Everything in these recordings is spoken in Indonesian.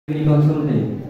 Konsulting.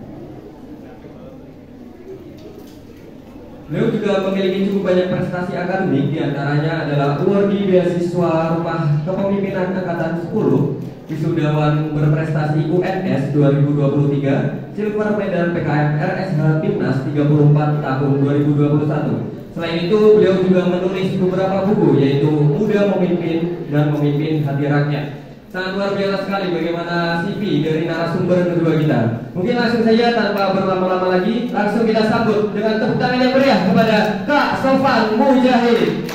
Beliau juga memiliki cukup banyak prestasi akademik, diantaranya adalah awardee beasiswa Rumah Kepemimpinan Angkatan 10, wisudawan berprestasi UNS 2023, silver medal PKM RSH Timnas 34 tahun 2021. Selain itu, beliau juga menulis beberapa buku, yaitu Muda Memimpin dan Memimpin Hati Rakyat. Sangat luar biasa sekali bagaimana CV dari narasumber kedua kita. Mungkin langsung saja tanpa berlama-lama lagi, langsung kita sambut dengan tepuk tangan yang meriah kepada Kak Sofan Mujahid.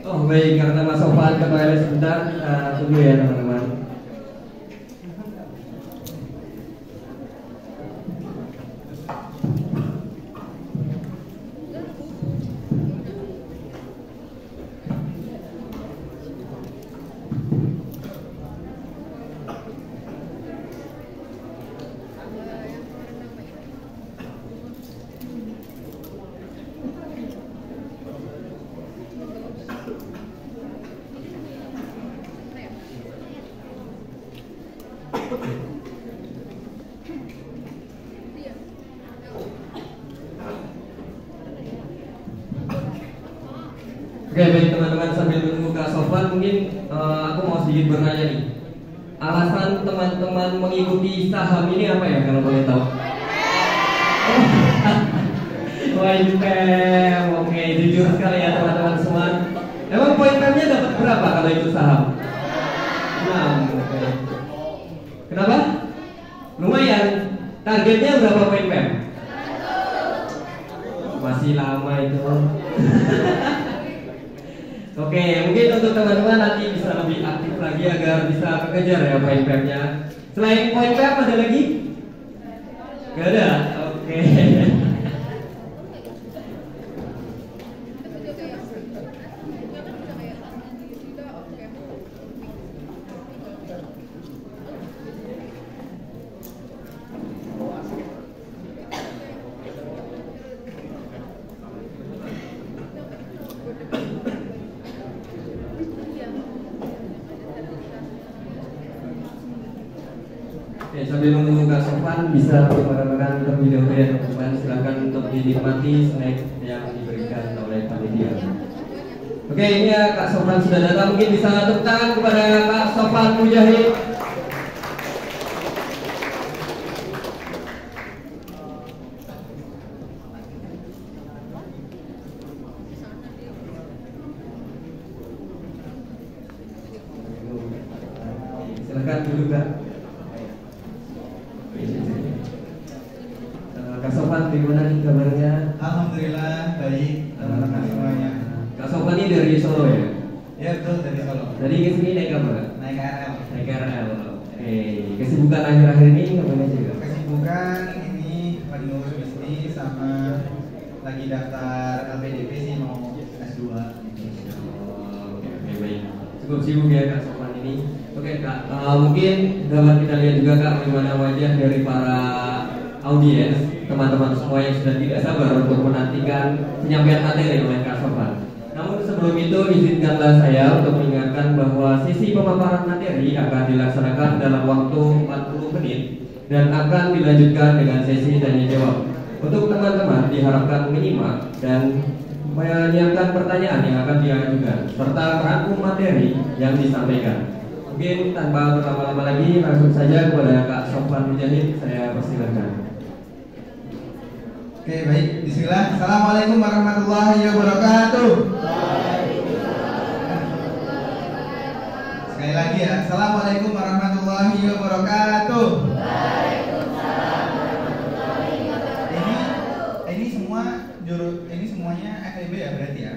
Oh baik, karena Mas Sofan ke toilet sebentar, tunggu ya teman-teman. Oke baik teman-teman, sambil menunggu Kak Sofan, mungkin aku mau sedikit bertanya nih. Alasan teman-teman mengikuti saham ini apa ya kalau boleh tahu? Poin oke, jujur sekali ya teman-teman semua. Emang poin nya dapat berapa kalau ikut saham? 6, oke. Kenapa? Lumayan. Targetnya berapa poin PEM? Masih lama itu. Oke, mungkin untuk teman-teman nanti bisa lebih aktif lagi agar bisa mengejar ya poin PEM-nya. Selain poin PEM ada lagi? Gak ada? Oke. Oke, sambil menunggu Kak Sofan bisa makan terlebih dahulu ya teman-teman. Silakan untuk dinikmati snack yang diberikan oleh panitia. Oke, ini ya Kak Sofan sudah datang. Mungkin bisa tepuk tangan kepada Kak Sofan Mujahid. Silakan duduk Kak. Kak Sofan, gimana nih kabarnya? Alhamdulillah baik teman-teman semuanya. Kak Sofan ini dari Solo ya? Ya betul, dari Solo. Tadi ke sini naik apa? Naik KRL. Naik KRL. Oke, kesibukan akhir-akhir ini ngapain aja Kak? Kesibukan ini lagi ngurus bisnis sama lagi daftar LPDP sih, mau S2. Oke, baik. Cukup sibuk ya Kak Sofan ini. Oke Kak, mungkin dapat kita lihat juga Kak bagaimana wajah dari para audiens, teman-teman semua yang sudah tidak sabar untuk menantikan penyampaian materi oleh Kak Sofan. Namun sebelum itu izinkanlah saya untuk mengingatkan bahwa sesi pemaparan materi akan dilaksanakan dalam waktu 40 menit dan akan dilanjutkan dengan sesi tanya jawab. Untuk teman-teman diharapkan menyimak dan menyiapkan pertanyaan yang akan diajukan serta merangkum materi yang disampaikan. Mungkin tanpa berlama-lama lagi langsung saja kepada Kak Sofan Mujahid saya persilakan. Oke baik, bismillah. Assalamualaikum warahmatullahi wabarakatuh. Sekali lagi ya, assalamualaikum warahmatullahi wabarakatuh. Ini semua ini semuanya FEB ya berarti ya?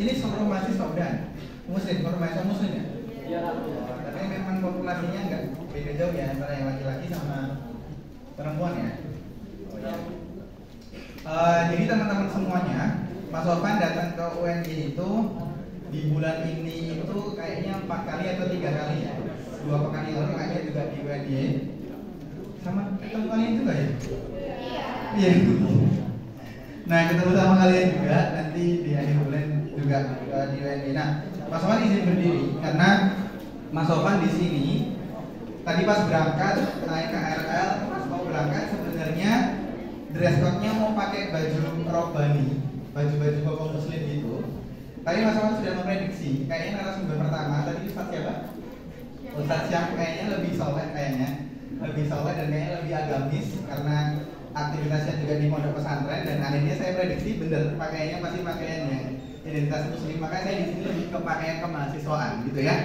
Ini seluruh mahasiswa udah muslim, mahasiswa muslim ya? Iya. Tapi memang populasinya enggak beda jauh ya antara yang laki-laki sama perempuan ya. Jadi teman-teman semuanya, Mas Sofan datang ke UNJ itu di bulan ini itu kayaknya 4 kali atau 3 kali ya. 2 pekan yang lalu kayaknya juga di UNY. Sama ketemu kalian juga ya? Iya. Nah, ketemu sama kalian juga nanti di akhir bulan juga di UNY. Nah, Mas Sofan izin berdiri karena Mas Sofan di sini tadi pas berangkat naik KRL, pas mau berangkat sebenarnya dress code-nya mau pakai baju robani, baju-baju bapak muslim gitu. Tadi Mas Sofan sudah memprediksi, kayaknya narasumber pertama tadi Ustaz siapa? Ustaz Syam kayaknya lebih soleh dan kayaknya lebih agamis karena aktivitasnya juga di pondok pesantren, dan akhirnya saya prediksi bener pakaiannya pasti pakaian yang identitas muslim, maka saya di sini lebih ke pakaian kemahasiswaan gitu ya.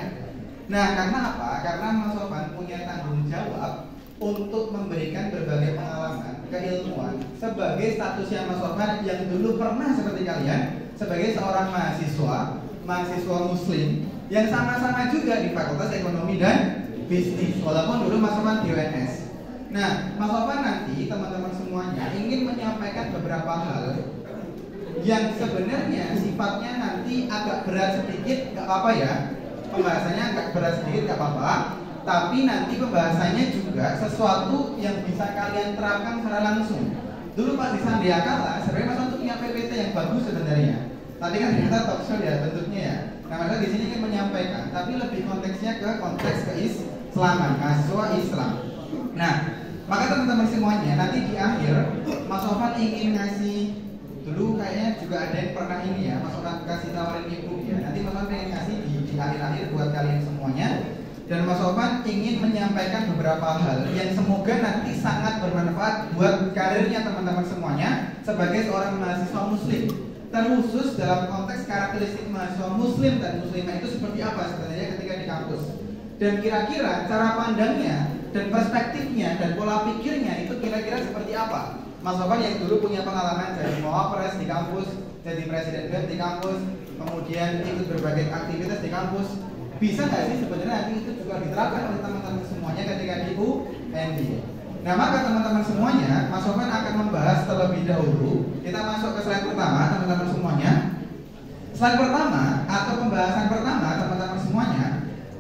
Nah, karena apa? Karena Mas Sofan punya tanggung jawab untuk memberikan berbagai pengalaman, keilmuan sebagai statusnya Mas Sofan yang dulu pernah seperti kalian sebagai seorang mahasiswa muslim yang sama-sama juga di Fakultas Ekonomi dan Bisnis, walaupun dulu Mas Sofan di UNS. Nah, Mas Sofan nanti teman-teman semuanya ingin menyampaikan beberapa hal yang sebenarnya sifatnya nanti agak berat sedikit, gak apa-apa ya. Pembahasannya agak berat sedikit gak apa-apa, tapi nanti pembahasannya juga sesuatu yang bisa kalian terapkan secara langsung. Dulu pas di Sandiakala, sebenarnya Mas Sofan punya PPT yang bagus sebenarnya. Tadi kan kita talk show ya bentuknya ya. Nah, Mas di sini ingin menyampaikan, tapi lebih konteksnya ke konteks keislaman, mahasiswa Islam. Nah, maka teman-teman semuanya nanti di akhir Mas Sofan ingin ngasih, dulu kayaknya juga ada yang pernah ini ya, Mas Sofan kasih tawarin ibu ya. Nanti Mas Sofan pengen ngasih di akhir-akhir buat kalian semuanya. Dan Mas Sofan ingin menyampaikan beberapa hal yang semoga nanti sangat bermanfaat buat karirnya teman-teman semuanya sebagai seorang mahasiswa muslim. Terkhusus dalam konteks karakteristik mahasiswa muslim dan muslimah itu seperti apa sebenarnya ketika di kampus. Dan kira-kira cara pandangnya dan perspektifnya dan pola pikirnya itu kira-kira seperti apa. Mas Sofan yang dulu punya pengalaman jadi mawapres di kampus, jadi presiden BEM di kampus, kemudian ikut berbagai aktivitas di kampus, bisa nggak sih sebenarnya nanti itu juga diterapkan oleh teman-teman semuanya ketika di UNY. Nah, maka teman-teman semuanya, Mas Sofan akan membahas terlebih dahulu. Kita masuk ke slide pertama, teman-teman semuanya. Slide pertama atau pembahasan pertama, teman-teman semuanya,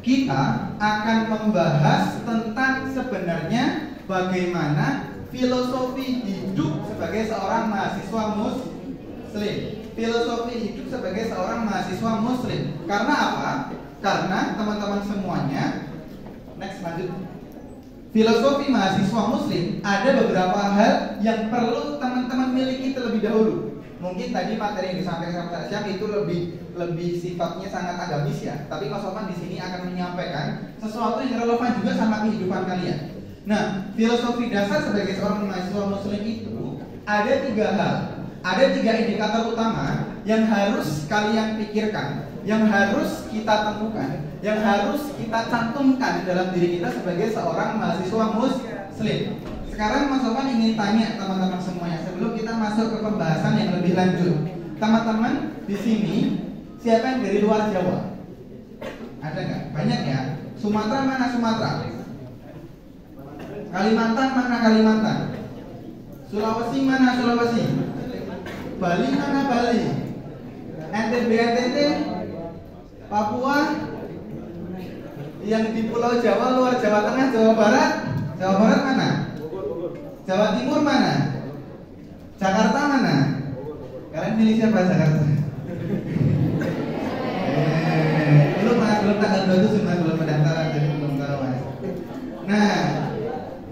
kita akan membahas tentang sebenarnya bagaimana filosofi hidup sebagai seorang mahasiswa muslim. Filosofi hidup sebagai seorang mahasiswa muslim. Karena apa? Karena teman-teman semuanya, next lanjut. Filosofi mahasiswa muslim ada beberapa hal yang perlu teman-teman miliki terlebih dahulu. Mungkin tadi materi yang disampaikan sama Syam itu lebih sifatnya sangat agamis ya. Tapi Mas Sofan di sini akan menyampaikan sesuatu yang relevan juga sama kehidupan kalian. Nah, filosofi dasar sebagai seorang mahasiswa muslim itu ada 3 hal. Ada 3 indikator utama yang harus kalian pikirkan, yang harus kita temukan, yang harus kita cantumkan dalam diri kita sebagai seorang mahasiswa muslim. Sekarang Mas Sofan ingin tanya teman-teman semuanya sebelum kita masuk ke pembahasan yang lebih lanjut. Teman-teman di sini siapa yang dari luar Jawa? Ada nggak? Banyak ya. Sumatera mana Sumatera? Kalimantan mana Kalimantan? Sulawesi mana Sulawesi? Bali mana Bali? NTB Papua? Yang di Pulau Jawa, luar Jawa Tengah, Jawa Barat? Jawa Barat mana? Jawa Timur mana? Jakarta mana? Kalian pilih siapa Jakarta? Belum mas, belum tanggal 27 mas, belum pendaftaran jadi belum tahu mas. Nah,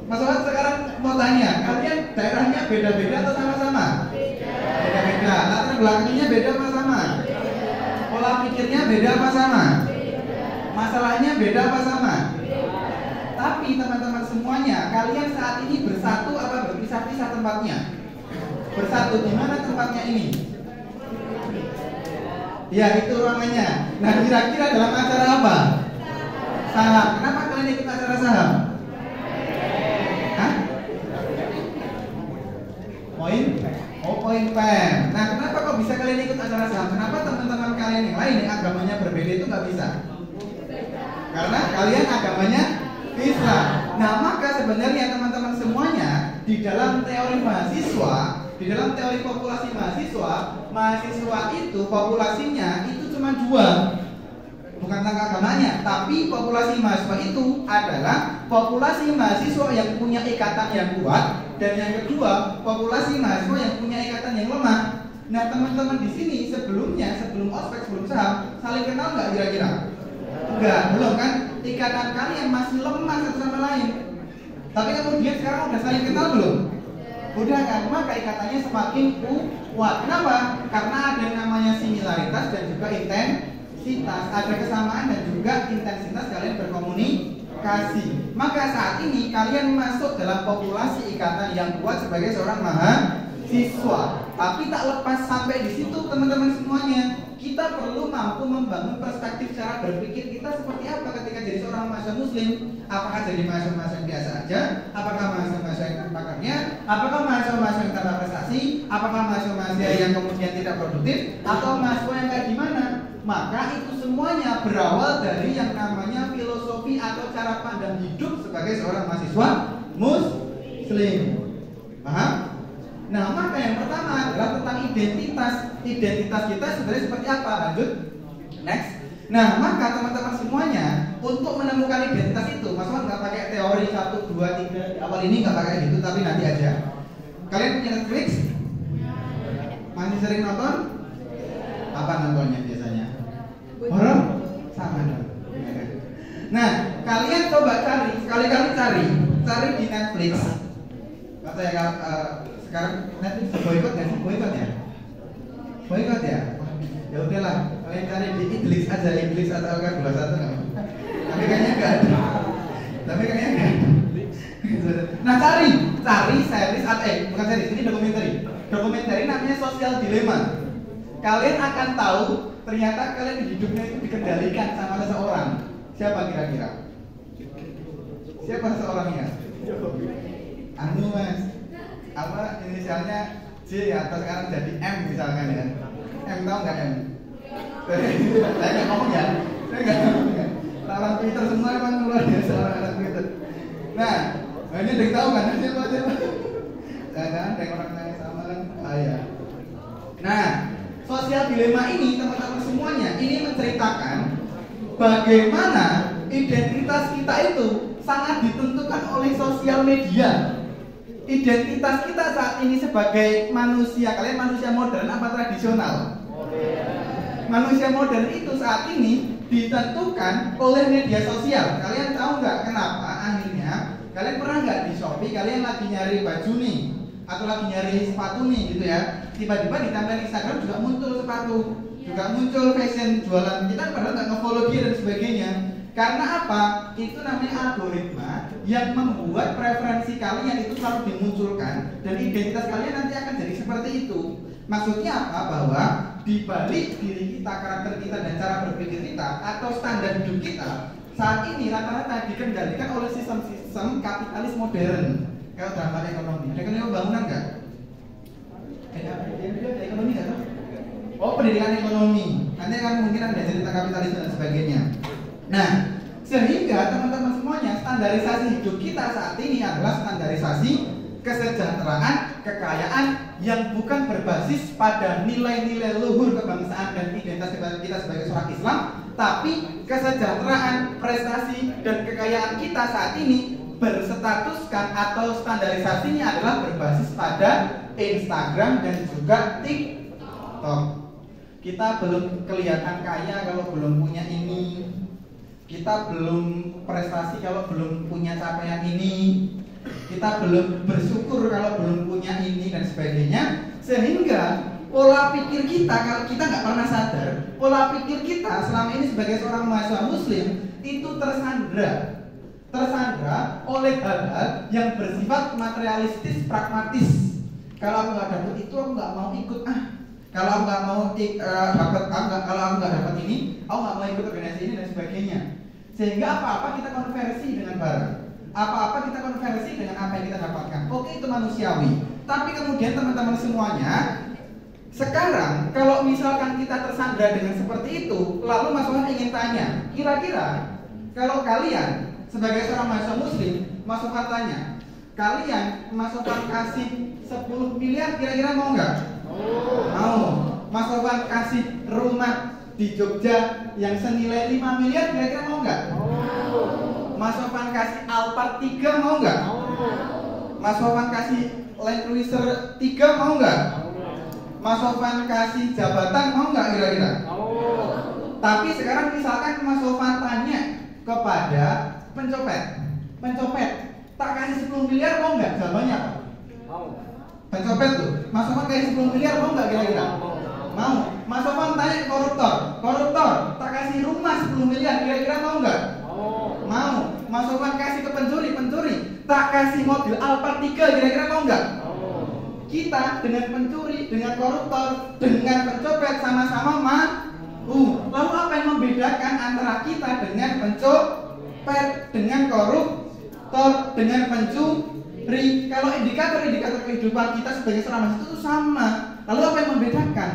Mas Sofan sekarang mau tanya, kalian daerahnya beda-beda atau sama-sama? Beda-beda. Latar belakangnya beda apa sama? Pola pikirnya beda apa sama? Masalahnya beda apa sama? Tapi teman-teman semuanya, kalian saat ini bersatu apa berpisah-pisah tempatnya? Bersatu, di mana tempatnya ini? Ya, itu ruangannya. Nah, kira-kira dalam acara apa? Saham. Kenapa kalian ikut acara saham? Hah? Poin PEM. Nah, kenapa kok bisa kalian ikut acara saham? Kenapa teman-teman kalian yang lain yang agamanya berbeda itu nggak bisa? Karena kalian agamanya Islam. Nah, maka sebenarnya teman-teman semuanya di dalam teori mahasiswa, di dalam teori populasi mahasiswa itu populasinya itu cuma 2. Bukan tentang agamanya, tapi populasi mahasiswa itu adalah populasi mahasiswa yang punya ikatan yang kuat, dan yang kedua, populasi mahasiswa yang punya ikatan yang lemah. Nah, teman-teman di sini sebelum ospek, sebelum saham, saling kenal nggak kira-kira? Enggak, belum kan? Ikatan kalian masih lemah satu sama lain. Tapi kemudian sekarang udah saling kenal belum? Udah kan? Maka ikatannya semakin kuat. Kenapa? Karena ada yang namanya similaritas dan juga intensitas, ada kesamaan dan juga intensitas kalian berkomunikasi. Maka saat ini kalian masuk dalam populasi ikatan yang kuat sebagai seorang mahasiswa. Tapi tak lepas sampai di situ teman-teman semuanya, kita perlu mampu membangun perspektif cara berpikir kita seperti apa ketika jadi seorang mahasiswa muslim. Apakah jadi mahasiswa yang biasa aja? Apakah mahasiswa yang pakarnya? Apakah mahasiswa yang tanpa prestasi? Apakah mahasiswa yang kemudian tidak produktif? Atau mahasiswa yang kayak gimana? Maka itu semuanya berawal dari yang namanya filosofi atau cara pandang hidup sebagai seorang mahasiswa muslim. Paham? Nah, maka yang pertama adalah tentang identitas. Identitas kita sebenarnya seperti apa? Lanjut. Next. Nah, maka teman-teman semuanya untuk menemukan identitas itu, maksudnya nggak pakai teori 1, 2, 3 di awal ini, nggak pakai gitu, tapi nanti aja. Kalian punya Netflix? Masih sering nonton? Apa nontonnya biasanya? Horor? Sama dong. Nah, kalian coba cari, sekali-kali cari di Netflix. Kata ya sekarang Netflix boykot ya? Boykot ya? Ya udahlah, kalian cari di Iblis aja, Iblis atau Alka 21 nggak? Tapi kayaknya nggak ada. Nah, cari series atau bukan series, ini dokumenter namanya Social Dilemma. Kalian akan tahu ternyata kalian hidupnya itu dikendalikan sama seseorang. Siapa kira-kira? Siapa seseorangnya? Anu mas, apa inisialnya J atau sekarang jadi M misalkan ya? M tahu nggak M? Saya nggak ngomong ya, orang Twitter semua emang luar biasa orang Twitter. Nah, ini ada yang tahu kan? Siapa? Jangan ada orang lain sama kan? Ya. Nah, Sosial Dilema ini teman-teman semuanya ini menceritakan bagaimana identitas kita itu sangat ditentukan oleh sosial media. Identitas kita saat ini sebagai manusia, kalian manusia modern apa tradisional? Manusia modern itu saat ini ditentukan oleh media sosial. Kalian tahu nggak kenapa akhirnya? Kalian pernah nggak di Shopee kalian lagi nyari baju nih atau lagi nyari sepatu nih gitu ya? Tiba-tiba di timeline Instagram juga muncul sepatu, juga muncul fashion jualan. Kita padahal nggak nge-follow dia dan sebagainya. Karena apa? Itu namanya algoritma yang membuat preferensi kalian itu selalu dimunculkan dan identitas kalian nanti akan jadi seperti itu. Maksudnya apa? Bahwa di balik diri kita, karakter kita dan cara berpikir kita atau standar hidup kita saat ini rata-rata dikendalikan oleh sistem kapitalis modern. Kayak drama ekonomi. Ada ekonomi bangunan nggak? Ada ekonomi nggak? Oh, pendidikan ekonomi. Nanti akan mungkin ada cerita kapitalisme dan sebagainya. Nah, sehingga teman-teman semuanya standarisasi hidup kita saat ini adalah standarisasi kesejahteraan, kekayaan yang bukan berbasis pada nilai-nilai luhur kebangsaan dan identitas kita sebagai seorang Islam, tapi kesejahteraan, prestasi dan kekayaan kita saat ini berstatuskan atau standarisasinya adalah berbasis pada Instagram dan juga TikTok. Kita belum kelihatan kaya kalau belum punya ini. Kita belum prestasi kalau belum punya capaian ini. Kita belum bersyukur kalau belum punya ini dan sebagainya. Sehingga pola pikir kita, kalau kita nggak pernah sadar, pola pikir kita selama ini sebagai seorang mahasiswa muslim itu tersandra oleh hal-hal yang bersifat materialistis, pragmatis. Kalau aku nggak dapat itu, aku nggak mau ikut. Kalau aku nggak mau kalau aku nggak dapat ini, aku nggak mau ikut organisasi ini dan sebagainya. Sehingga apa-apa kita konversi dengan barang, apa-apa kita konversi dengan apa yang kita dapatkan. Oke, itu manusiawi. Tapi kemudian teman-teman semuanya, sekarang kalau misalkan kita tersandra dengan seperti itu, lalu Mas Wan ingin tanya, kira-kira kalau kalian sebagai seorang mahasiswa muslim, Mas Wan tanya, kalian Mas Wan kasih 10 miliar, kira-kira mau nggak? Mau. Mas Wan kasih rumah di Jogja yang senilai 5 miliar kira-kira mau nggak? Mas Sofwan kasih Alphard 3 mau nggak? Mas Sofwan kasih Land Cruiser 3 mau nggak? Mas Sofwan kasih jabatan mau nggak kira-kira? Tapi sekarang misalkan Mas Sofwan tanya kepada pencopet, tak kasih 10 miliar mau nggak? Jawabannya apa? Pencopet tuh, Mas Sofwan kasih 10 miliar mau nggak kira-kira? Mau. Mas Sofwan tanya ke koruptor, tak kasih rumah 10 miliar kira-kira mau nggak? Mau. Mas Sofwan kasih ke pencuri, tak kasih mobil Alphard 3 kira-kira mau nggak? Kita dengan pencuri, dengan koruptor, dengan pencopet sama-sama mau. Lalu apa yang membedakan antara kita dengan pencopet, dengan koruptor, dengan pencuri? Kalau indikator kehidupan kita sebagai seorang mahasiswa itu sama. Lalu apa yang membedakan?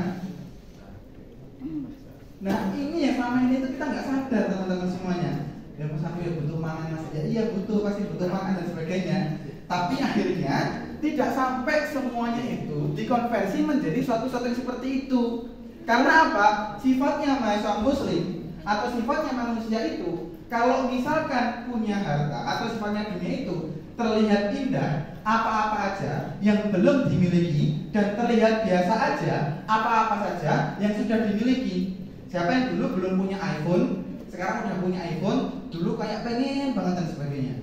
Nah ini yang selama ini itu kita nggak sadar teman-teman semuanya. Ya Mas aku ya butuh makan Mas, ya iya butuh, pasti butuh makan dan sebagainya. Tapi akhirnya tidak sampai semuanya itu dikonversi menjadi suatu yang seperti itu. Karena apa? Sifatnya mahasiswa muslim atau sifatnya manusia itu, kalau misalkan punya harta atau sifatnya dunia itu terlihat indah, apa-apa aja yang belum dimiliki, dan terlihat biasa aja, apa-apa saja yang sudah dimiliki. Siapa yang dulu belum punya iPhone, sekarang udah punya iPhone, dulu kayak pengen banget dan sebagainya.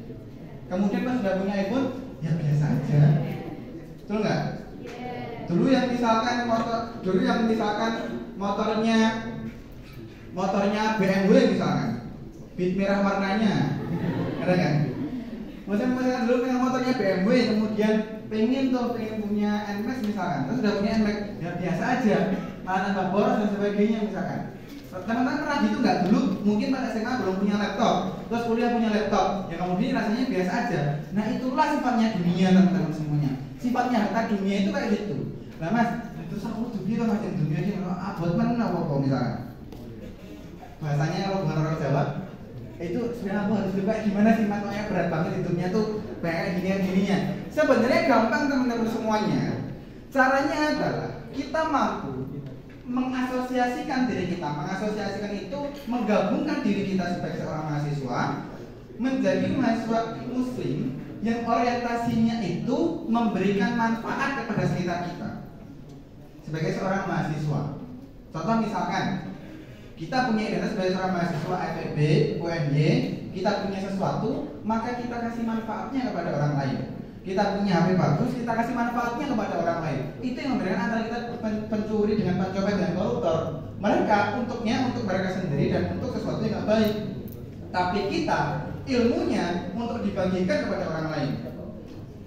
Kemudian pas sudah punya iPhone, ya biasa aja. Betul nggak? Dulu yang misalkan motornya BMW misalkan, bit merah warnanya, ada kan? Misalkan dulu punya motornya BMW, kemudian pengen punya NMAX misalkan, terus udah punya NMAX, ya biasa aja, malah tambah boros dan sebagainya misalkan. Teman-teman pernah gitu nggak? Dulu mungkin pada SMA belum punya laptop, terus kuliah punya laptop, ya kemudian rasanya biasa aja. Nah itulah sifatnya dunia teman-teman semuanya. Sifatnya harta dunia itu kayak gitu. Nah Mas, terus aku dunia kan macam dunia ini, buat mana apa misalkan? Bahasanya kalau bukan orang Jawa, itu sebenarnya aku harus juga gimana sih Mas? Soalnya berat banget hidupnya tuh kayak gininya. Sebenarnya gampang teman-teman semuanya. Caranya adalah kita mampu mengasosiasikan diri kita, itu menggabungkan diri kita sebagai seorang mahasiswa menjadi mahasiswa muslim yang orientasinya itu memberikan manfaat kepada sekitar kita sebagai seorang mahasiswa. Contoh misalkan kita punya identitas sebagai seorang mahasiswa FEB, UNY, kita punya sesuatu, maka kita kasih manfaatnya kepada orang lain. Kita punya HP bagus, kita kasih manfaatnya kepada orang lain. Itu yang membedakan antara kita pencuri dengan pencopet dan koruptor. Mereka untuk mereka sendiri dan untuk sesuatu yang tidak baik. Tapi kita ilmunya untuk dibagikan kepada orang lain.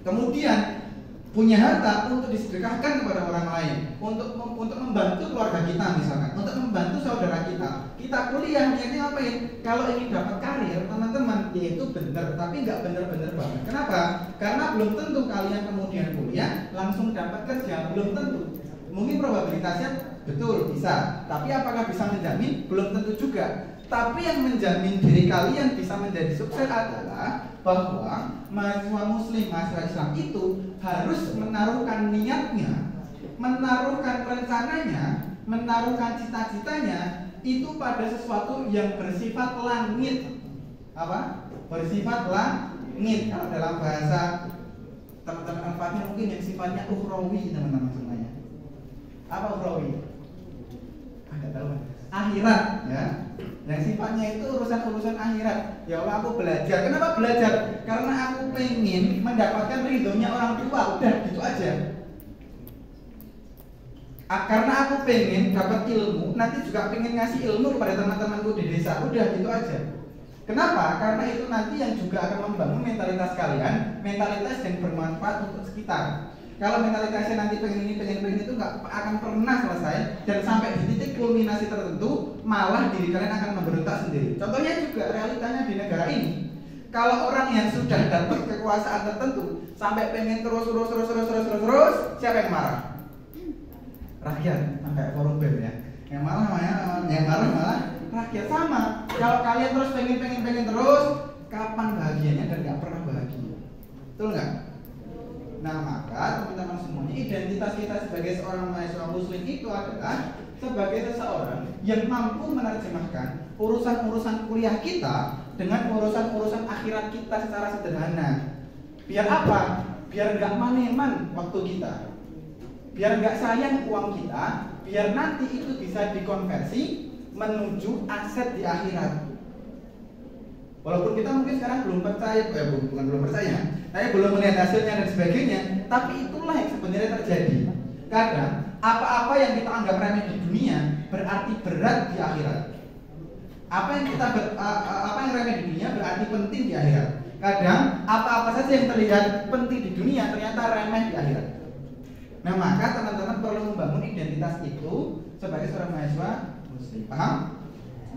Kemudian punya harta untuk disedekahkan kepada orang lain, untuk membantu keluarga kita misalkan, untuk membantu saudara kita. Kita kuliah niatnya ngapain? Kalau ingin dapat karir teman-teman, ya itu benar, tapi nggak benar-benar banget. Kenapa? Karena belum tentu kalian kemudian kuliah langsung dapat kerja, belum tentu. Mungkin probabilitasnya betul bisa, tapi apakah bisa menjamin? Belum tentu juga. Tapi yang menjamin diri kalian bisa menjadi sukses adalah bahwa mahasiswa muslim, mahasiswa Islam itu harus menaruhkan niatnya, menaruhkan rencananya, menaruhkan cita-citanya itu pada sesuatu yang bersifat langit. Apa? Bersifat langit. Kalau dalam bahasa teman-teman Al-Fatihah mungkin yang sifatnya ukhrawi teman-teman semuanya. Apa ukhrawi? Enggak tahu. Akhirat ya. Yang sifatnya itu urusan akhirat. Ya Allah aku belajar. Kenapa belajar? Karena aku pengen mendapatkan ridhonya orang tua. Udah gitu aja. Karena aku pengen dapat ilmu, nanti juga pengen ngasih ilmu kepada teman-temanku di desa. Udah gitu aja. Kenapa? Karena itu nanti yang juga akan membangun mentalitas kalian, mentalitas yang bermanfaat untuk sekitar. Kalau mentalitasnya nanti pengen ini itu nggak akan pernah selesai, dan sampai di titik kulminasi tertentu malah diri kalian akan memberontak sendiri. Contohnya juga realitanya di negara ini. Kalau orang yang sudah dapat kekuasaan tertentu sampai pengen terus, siapa yang marah? Rakyat, kayak forum BEM ya. Yang marah malah rakyat. Sama. Kalau kalian terus pengen terus, kapan bahagianya dan nggak pernah bahagia? Betul nggak? Nah maka teman-teman semuanya, identitas kita sebagai seorang mahasiswa muslim itu adalah sebagai seseorang yang mampu menerjemahkan urusan-urusan kuliah kita dengan urusan-urusan akhirat kita secara sederhana. Biar apa? Biar nggak maneman waktu kita, biar nggak sayang uang kita, biar nanti itu bisa dikonversi menuju aset di akhirat. Walaupun kita mungkin sekarang belum percaya, bukan belum percaya, tapi belum melihat hasilnya dan sebagainya, tapi itulah yang sebenarnya terjadi. Kadang apa-apa yang kita anggap remeh di dunia berarti berat di akhirat. Apa yang remeh di dunia berarti penting di akhirat. Kadang apa-apa saja yang terlihat penting di dunia ternyata remeh di akhirat. Nah, maka teman-teman perlu membangun identitas itu sebagai seorang mahasiswa muslim. Paham?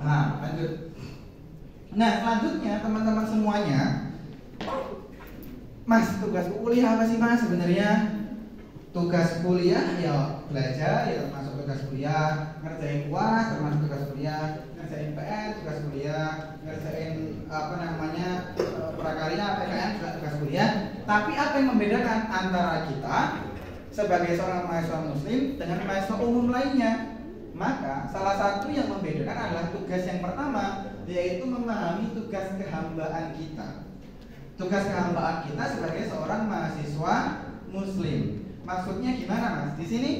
Nah, lanjut. Nah, selanjutnya teman-teman semuanya, Mas, tugas kuliah apa sih, Mas? Sebenarnya tugas kuliah ya belajar, ya termasuk tugas kuliah, ngerjain UAS termasuk tugas kuliah, ngerjain PR tugas kuliah, ngerjain prakarya PKN juga tugas kuliah. Tapi apa yang membedakan antara kita sebagai seorang mahasiswa muslim dengan mahasiswa umum lainnya? Maka salah satu yang membedakan adalah tugas yang pertama, yaitu memahami tugas kehambaan kita. Tugas kehambaan kita sebagai seorang mahasiswa muslim. Maksudnya gimana, Mas? Di sini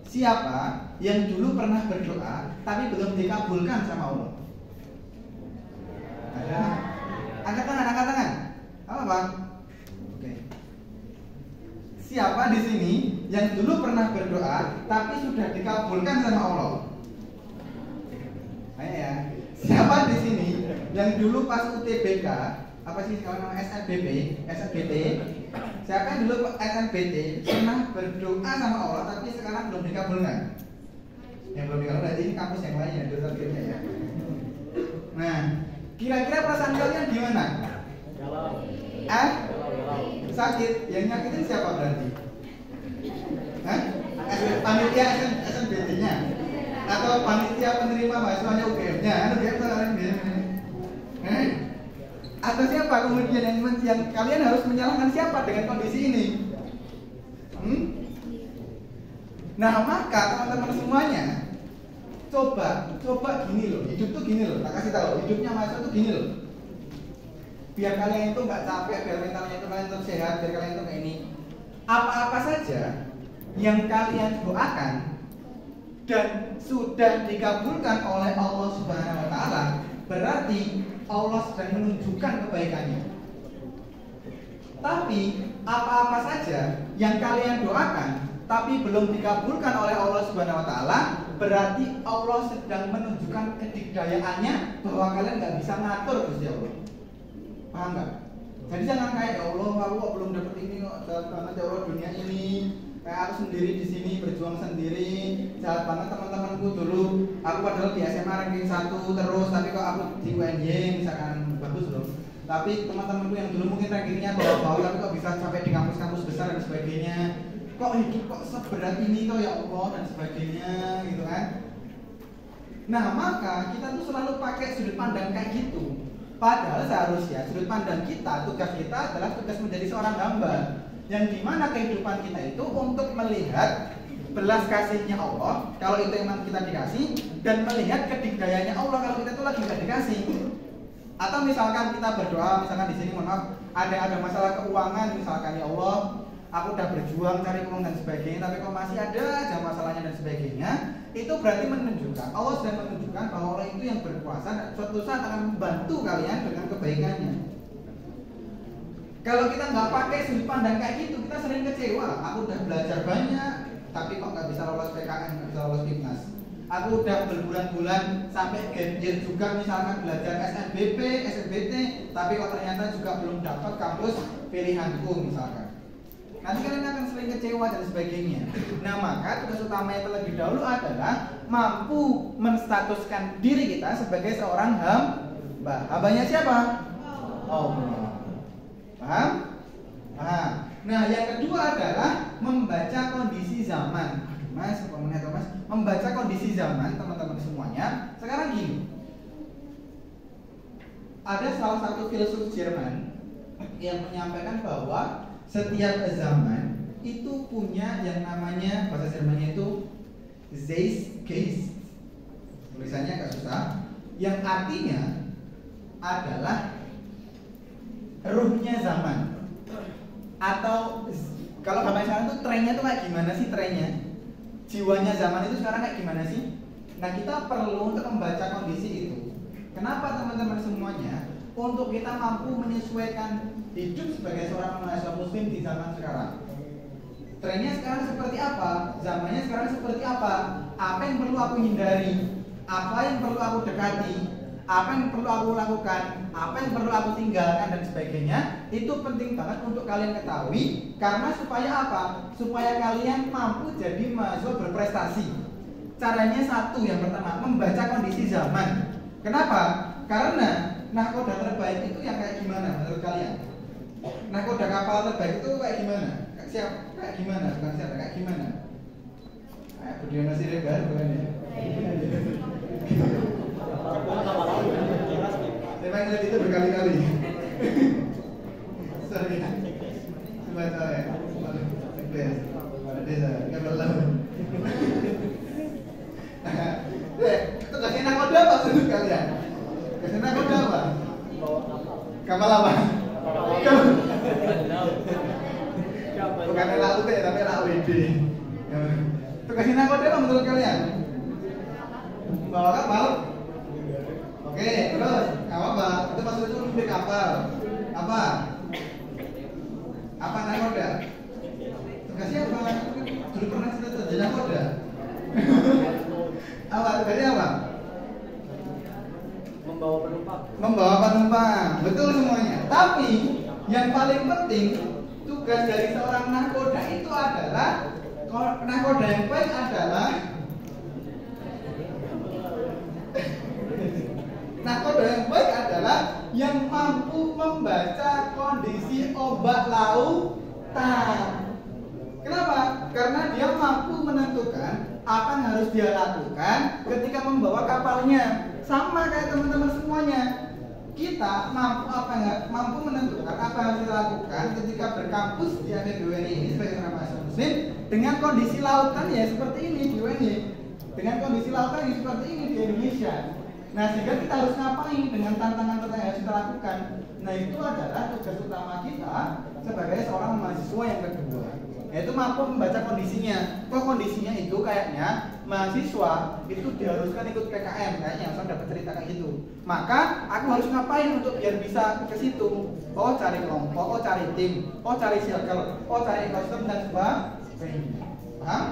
siapa yang dulu pernah berdoa tapi belum dikabulkan sama Allah? Ada? Angkat tangan. Apa, Bang? Oke. Siapa di sini yang dulu pernah berdoa tapi sudah dikabulkan sama Allah? Ayo ya. Siapa di sini yang dulu pas UTBK, apa sih kalau nama SNBT? Siapa yang dulu SNBT pernah berdoa sama Allah tapi sekarang belum dikabulkan? Yang belum dikabulkan berarti ini kampus yang lain ya, dosen ya. Nah, kira-kira perasaan kalian gimana? Sakit. Yang nyakitin siapa berarti? Panitia SNBT-nya atau panitia penerima mahasiswanya UGM-nya? Atau siapa kemudian yang kalian harus menyalahkan siapa dengan kondisi ini? Nah, maka teman-teman semuanya coba gini loh, hidup tuh gini loh, tak kasih tahu, hidupnya mahasiswa tuh gini loh. Biar kalian itu nggak capek, biar mentalnya itu kalian tetap sehat, biar kalian itu kayak ini. Apa-apa saja yang kalian doakan dan sudah dikabulkan oleh Allah Subhanahu wa taala, berarti Allah sedang menunjukkan kebaikannya. Tapi apa-apa saja yang kalian doakan tapi belum dikabulkan oleh Allah Subhanahu wa taala, berarti Allah sedang menunjukkan kedikdayaannya bahwa kalian nggak bisa ngatur Gusti Allah. Paham nggak? Jadi jangan kayak ya Allah, aku belum dapat ini kok, jahat banget ya Allah dunia ini. Kayak aku sendiri di sini berjuang sendiri, jahat banget teman-temanku dulu. Aku padahal di SMA ranking 1 terus, tapi kok aku di UNY misalkan bagus loh. Tapi teman-temanku yang dulu mungkin rankingnya bawah-bawah, tapi kok bisa sampai di kampus-kampus besar dan sebagainya. Kok hidup kok seberat ini kok ya Allah dan sebagainya gitu kan. Nah, maka kita tuh selalu pakai sudut pandang kayak gitu. Padahal seharusnya sudut pandang kita, tugas kita adalah tugas menjadi seorang hamba, yang dimana kehidupan kita itu untuk melihat belas kasihnya Allah kalau itu memang kita dikasih, dan melihat kedikdayaannya Allah kalau kita itu lagi nggak dikasih. Atau misalkan kita berdoa, misalkan di sini mohon maaf ada masalah keuangan, misalkan ya Allah aku udah berjuang cari uang dan sebagainya, tapi kok masih ada aja masalahnya dan sebagainya. Itu berarti menunjukkan, Allah sedang menunjukkan bahwa Allah itu yang berkuasa dan suatu saat akan membantu kalian dengan kebaikannya. Kalau kita nggak pakai sudut pandang kayak gitu, kita sering kecewa. Aku udah belajar banyak, tapi kok nggak bisa lolos PKN, nggak bisa lolos Timnas. Aku udah berbulan-bulan sampai gap year juga, misalkan belajar SNBP, SNBT, tapi kok ternyata juga belum dapat kampus pilihanku misalkan. Nanti kalian akan sering kecewa dan sebagainya. Nah, maka tugas utama yang terlebih dahulu adalah mampu menstatuskan diri kita sebagai seorang hamba. Hambanya siapa? Allah. Paham? Paham. Nah, yang kedua adalah membaca kondisi zaman. Mas, komentar Mas, membaca kondisi zaman teman-teman semuanya. Sekarang gini. Ada salah satu filsuf Jerman yang menyampaikan bahwa setiap zaman itu punya yang namanya, bahasa Jermannya itu Zeitgeist. Geist. Tulisannya agak susah. Yang artinya adalah ruhnya zaman. Atau kalau zaman sekarang tuh trennya tuh kayak gimana sih trennya? Jiwanya zaman itu sekarang kayak gimana sih? Nah, kita perlu untuk membaca kondisi itu. Kenapa teman-teman semuanya? Untuk kita mampu menyesuaikan hidup sebagai seorang mahasiswa muslim di zaman sekarang. Trennya sekarang seperti apa? Zamannya sekarang seperti apa? Apa yang perlu aku hindari? Apa yang perlu aku dekati? Apa yang perlu aku lakukan? Apa yang perlu aku tinggalkan dan sebagainya? Itu penting banget untuk kalian ketahui. Karena supaya apa? Supaya kalian mampu jadi mahasiswa berprestasi. Caranya satu, yang pertama, membaca kondisi zaman. Kenapa? Karena nahkoda terbaik itu yang kayak gimana menurut kalian? Nahkoda kapal terbaik itu kayak gimana? Kayak gimana? Bukan siapa, kayak gimana? Kayak Budiono Siregar bukan ya? Saya pengen itu berkali-kali. Sorry. Cuma saya. Desa, nggak perlu. Tugasnya nahkoda apa menurut kalian? Tugasnya nahkoda apa? Kapal apa? Bukan LAUT tapi LAUD. Tugasnya nahkoda apa menurut kalian? Bawa kapal. Oke, terus apa? Itu maksudnya itu lebih kapal. Apa? Apa nahkoda? Tugasnya apa? Dulu pernah cerita jadi nahkoda. Apa? Tugasnya apa? Membawa penumpang. Membawa penumpang, betul semuanya. Tapi yang paling penting tugas dari seorang nahkoda itu adalah nahkoda yang baik adalah nahkoda yang baik adalah yang mampu membaca kondisi ombak lautan. Kenapa? Karena dia mampu menentukan apa yang harus dia lakukan ketika membawa kapalnya. Sama kayak teman-teman semuanya. Kita mampu menentukan apa yang harus kita lakukan ketika berkampus di UNY ini sebagai seorang mahasiswa muslim dengan kondisi lautan ya seperti ini di UNY, dengan kondisi lautan yang seperti ini di Indonesia. Nah, sehingga kita harus ngapain dengan tantangan-tantangan yang harus kita lakukan. Nah, itu adalah tugas utama kita sebagai seorang mahasiswa yang kedua, yaitu mampu membaca kondisinya. Kok kondisinya itu kayaknya mahasiswa itu diharuskan ikut PKM kayaknya, saya dapat cerita kayak gitu. Maka aku harus ngapain untuk biar bisa ke situ? Oh, cari kelompok, oh cari tim, oh cari circle, oh cari ekosistem dan sebagainya. Paham?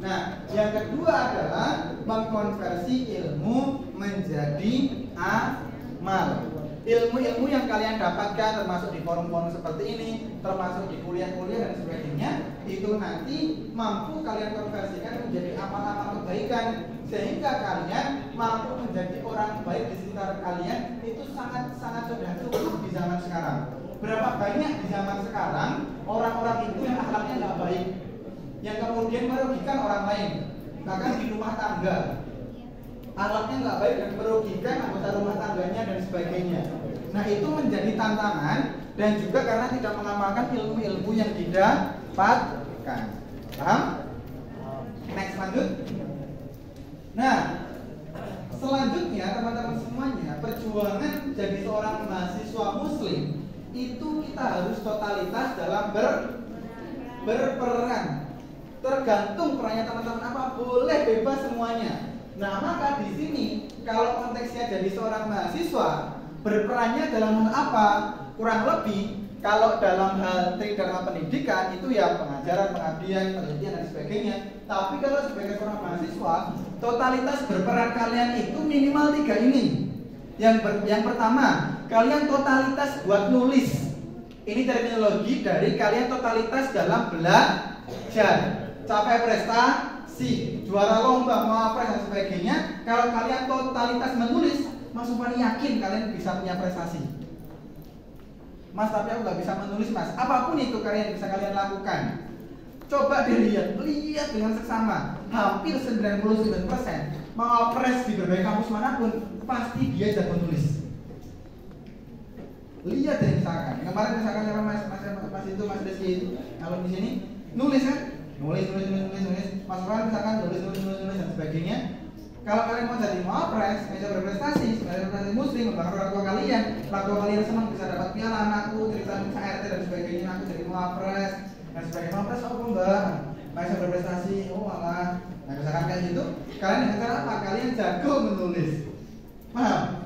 Nah, yang kedua adalah mengkonversi ilmu menjadi amal. Ilmu-ilmu yang kalian dapatkan termasuk di forum-forum seperti ini, termasuk di kuliah-kuliah dan sebagainya, itu nanti mampu kalian konversikan menjadi amal-amal kebaikan, sehingga kalian mampu menjadi orang baik di sekitar kalian. Itu sangat-sangat sudah cukup di zaman sekarang. Berapa banyak di zaman sekarang orang-orang itu yang akhlaknya nggak baik, yang kemudian merugikan orang lain, bahkan di rumah tangga akhlaknya nggak baik dan merugikan anggota rumah tangganya dan sebagainya. Nah, itu menjadi tantangan dan juga karena tidak mengamalkan ilmu-ilmu yang didapatkan. Paham? Next, lanjut. Nah, selanjutnya teman-teman semuanya, perjuangan jadi seorang mahasiswa muslim itu kita harus totalitas dalam berperan. Tergantung perannya teman-teman apa, boleh bebas semuanya. Nah, maka di sini kalau konteksnya jadi seorang mahasiswa, berperannya dalam hal apa? Kurang lebih kalau dalam hal dalam pendidikan itu ya pengajaran, pengabdian, penelitian dan sebagainya. Tapi kalau sebagai seorang mahasiswa, totalitas berperan kalian itu minimal 3 ini. Yang pertama, kalian totalitas buat nulis. Ini terminologi dari kalian totalitas dalam belajar, capai prestasi, juara lomba, mau apa dan sebagainya. Kalau kalian totalitas menulis, Mas Supani yakin kalian bisa punya prestasi. Mas, tapi aku nggak bisa menulis, Mas. Apapun itu kalian bisa kalian lakukan. Coba dilihat dengan seksama. Hampir 99% mau pres di berbagai kampus manapun, pasti dia jago nulis. Lihat deh misalkan, kemarin misalkan Mas itu Mas Deski itu kalau di sini nulis kan, nulis, masukkan misalkan nulis dan sebagainya. Kalau kalian mau jadi mawapres, bisa berprestasi muslim, membanggakan orang tua kalian senang bisa dapat piala, anakku cerita RT dan sebagainya, aku jadi mawapres dan sebagainya. Mawapres apa mbak? Bisa berprestasi, oh malah. Nah misalkan kayak gitu, kalian dengan cara apa? Kalian jago menulis, paham?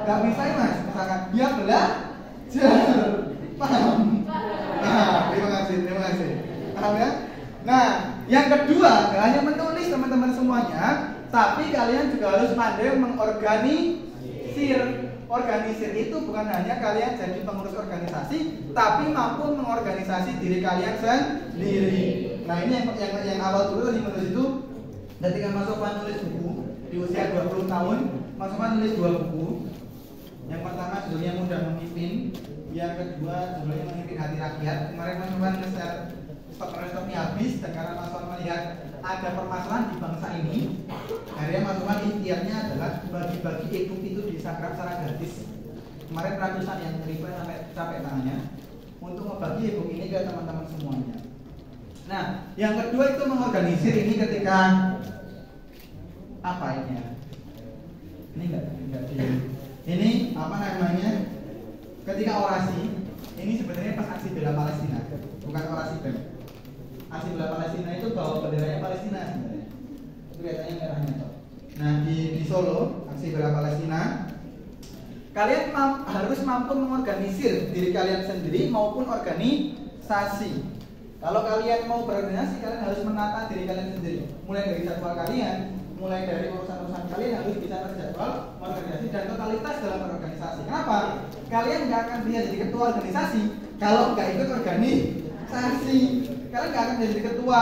Gak bisa ya mas, misalkan dia belajar, paham? Nah, terima kasih, paham ya? Nah, yang kedua, gak hanya menulis teman-teman semuanya, tapi kalian juga harus pandai mengorganisir. Organisir itu bukan hanya kalian jadi pengurus organisasi, tapi mampu mengorganisasi diri kalian sendiri. Nah ini yang awal dulu tadi menulis itu, ketika Mas Sofwan nulis buku di usia 20 tahun, Mas Sofwan nulis 2 buku. Yang pertama judulnya Mudah Memimpin, yang kedua judulnya Memimpin Hati Rakyat. Kemarin Mas Sofwan nge-share stoknya habis, dan karena Mas Sofwan melihat ada permasalahan di bangsa ini, akhirnya Mas Sofwan ikhtiarnya adalah bagi-bagi e-book itu di Instagram secara gratis. Kemarin ratusan yang reply sampai capek tangannya untuk membagi e-book ini ke teman-teman semuanya. Nah, yang kedua itu mengorganisir ini ketika apa ini ya? Ini enggak ini apa namanya? Ketika orasi, ini sebenarnya pas aksi bela Palestina, bukan orasi BEM. Aksi bela Palestina itu bawa benderanya Palestina sebenarnya. Itu kelihatannya merahnya toh. Nah di Solo aksi bela Palestina, kalian harus mampu mengorganisir diri kalian sendiri maupun organisasi. Kalau kalian mau berorganisasi, kalian harus menata diri kalian sendiri. Mulai dari jadwal kalian, mulai dari urusan-urusan kalian harus bisa terjadwal, organisasi dan totalitas dalam berorganisasi. Kenapa? Kalian nggak akan bisa jadi ketua organisasi kalau nggak ikut organisasi. Kalian nggak akan jadi ketua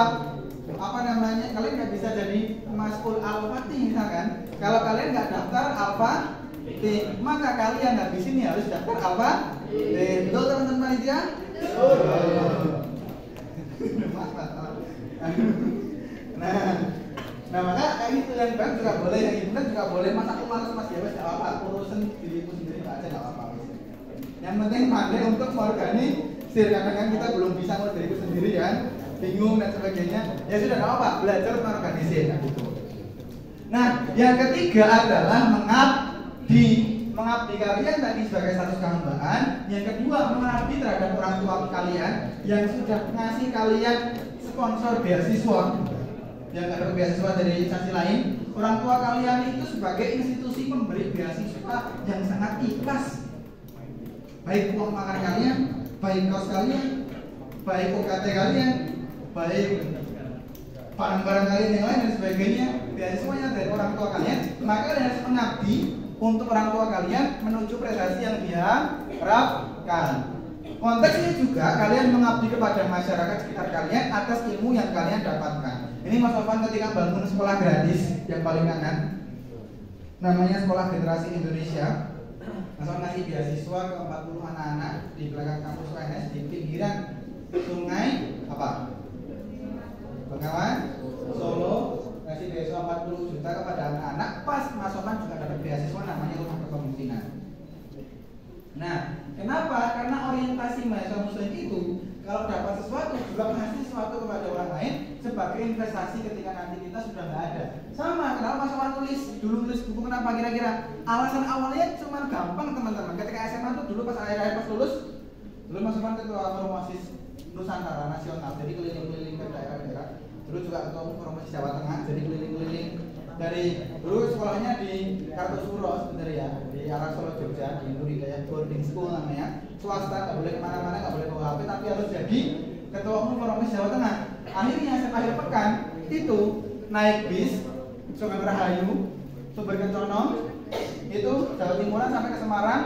apa namanya? Kalian nggak bisa jadi mas'ul al-fatih misalkan. Kalau kalian nggak daftar al-fatih, maka kalian habis ini harus daftar al-fatih. Betul teman-teman panitia? Nah maka kayak gitu, yang baik juga boleh, yang ibu juga boleh. Mas aku malas mas ya, nggak apa-apa, urusan diriku sendiri aja nggak apa-apa. Yang penting pandai untuk mengorganisir, karena kan kita belum bisa ngurus diriku sendiri kan, bingung dan sebagainya. Ya sudah nggak apa-apa, belajar mengorganisir gitu. Nah yang ketiga adalah mengabdi kalian tadi sebagai status kehambaan. Yang kedua mengabdi terhadap orang tua kalian yang sudah ngasih kalian sponsor beasiswa, yang ada beasiswa dari instansi lain. Orang tua kalian itu sebagai institusi pemberi beasiswa yang sangat ikhlas, baik uang makan kalian, baik kos kalian, baik UKT kalian, baik barang-barang kalian yang lain dan sebagainya, beasiswanya dari orang tua kalian. Maka kalian harus mengabdi untuk orang tua kalian menuju prestasi yang diharapkan. Konteksnya juga kalian mengabdi kepada masyarakat sekitar kalian atas ilmu yang kalian dapatkan. Ini Mas Sofwan ketika bangun sekolah gratis yang paling kanan, namanya Sekolah Generasi Indonesia. Mas Sofwan ngasih beasiswa ke 40 anak-anak di belakang kampus UNS di pinggiran sungai apa? Bengawan, Solo, kasih beasiswa 40 juta kepada anak-anak. Pas Mas Sofwan juga dapat beasiswa namanya Rumah Kepemimpinan. Nah, kenapa? Karena orientasi mahasiswa muslim itu kalau dapat sesuatu juga ngasih sesuatu kepada orang lain sebagai investasi ketika nanti kita sudah nggak ada. Sama, kenapa Mas Sofwan tulis buku, kenapa kira-kira? Alasan awalnya cuma gampang teman-teman. Ketika SMA tuh dulu pas akhir-akhir pas lulus, dulu Mas Sofwan ketua Promosis Nusantara Nasional, jadi keliling-keliling ke daerah-daerah. Dulu juga ketua Promosi Jawa Tengah, jadi keliling-keliling dari dulu sekolahnya di Kartosuro sebenarnya, di arah Solo Jogja, di Nur Hidayah Boarding School namanya, swasta, nggak boleh kemana-mana, nggak boleh bawa HP, tapi harus jadi ketua umum Promosi Jawa Tengah. Akhirnya akhir pekan itu naik bis Sugeng Rahayu, Sumber Kencono, itu Jawa Timuran sampai ke Semarang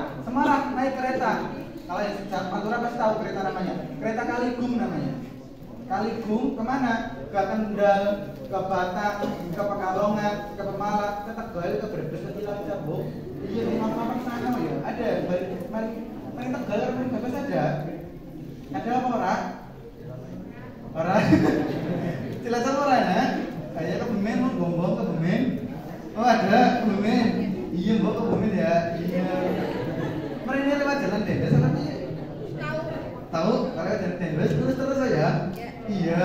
naik kereta. Kalau yang Pantura pasti tahu kereta namanya, kereta Kaligum namanya. Kaligum kemana? Ke Kendal, ke Batang, ke Pekalongan, ke Pemalang, ke Tegal, ke Brebes, ke Cilacap. Iya, di mana sana ya? Ada, mari Tegal, mari Brebes ada. Ada apa orang? Orang? Cilacap orang ya? Kayak Kebumen, mau Gombong Kebumen. Oh ada Kebumen. Iya, mau Kebumen ya. Iya. Mereka lewat jalan Dendes apa nih? Tahu? Kalau jalan Dendes terus ya? Iya.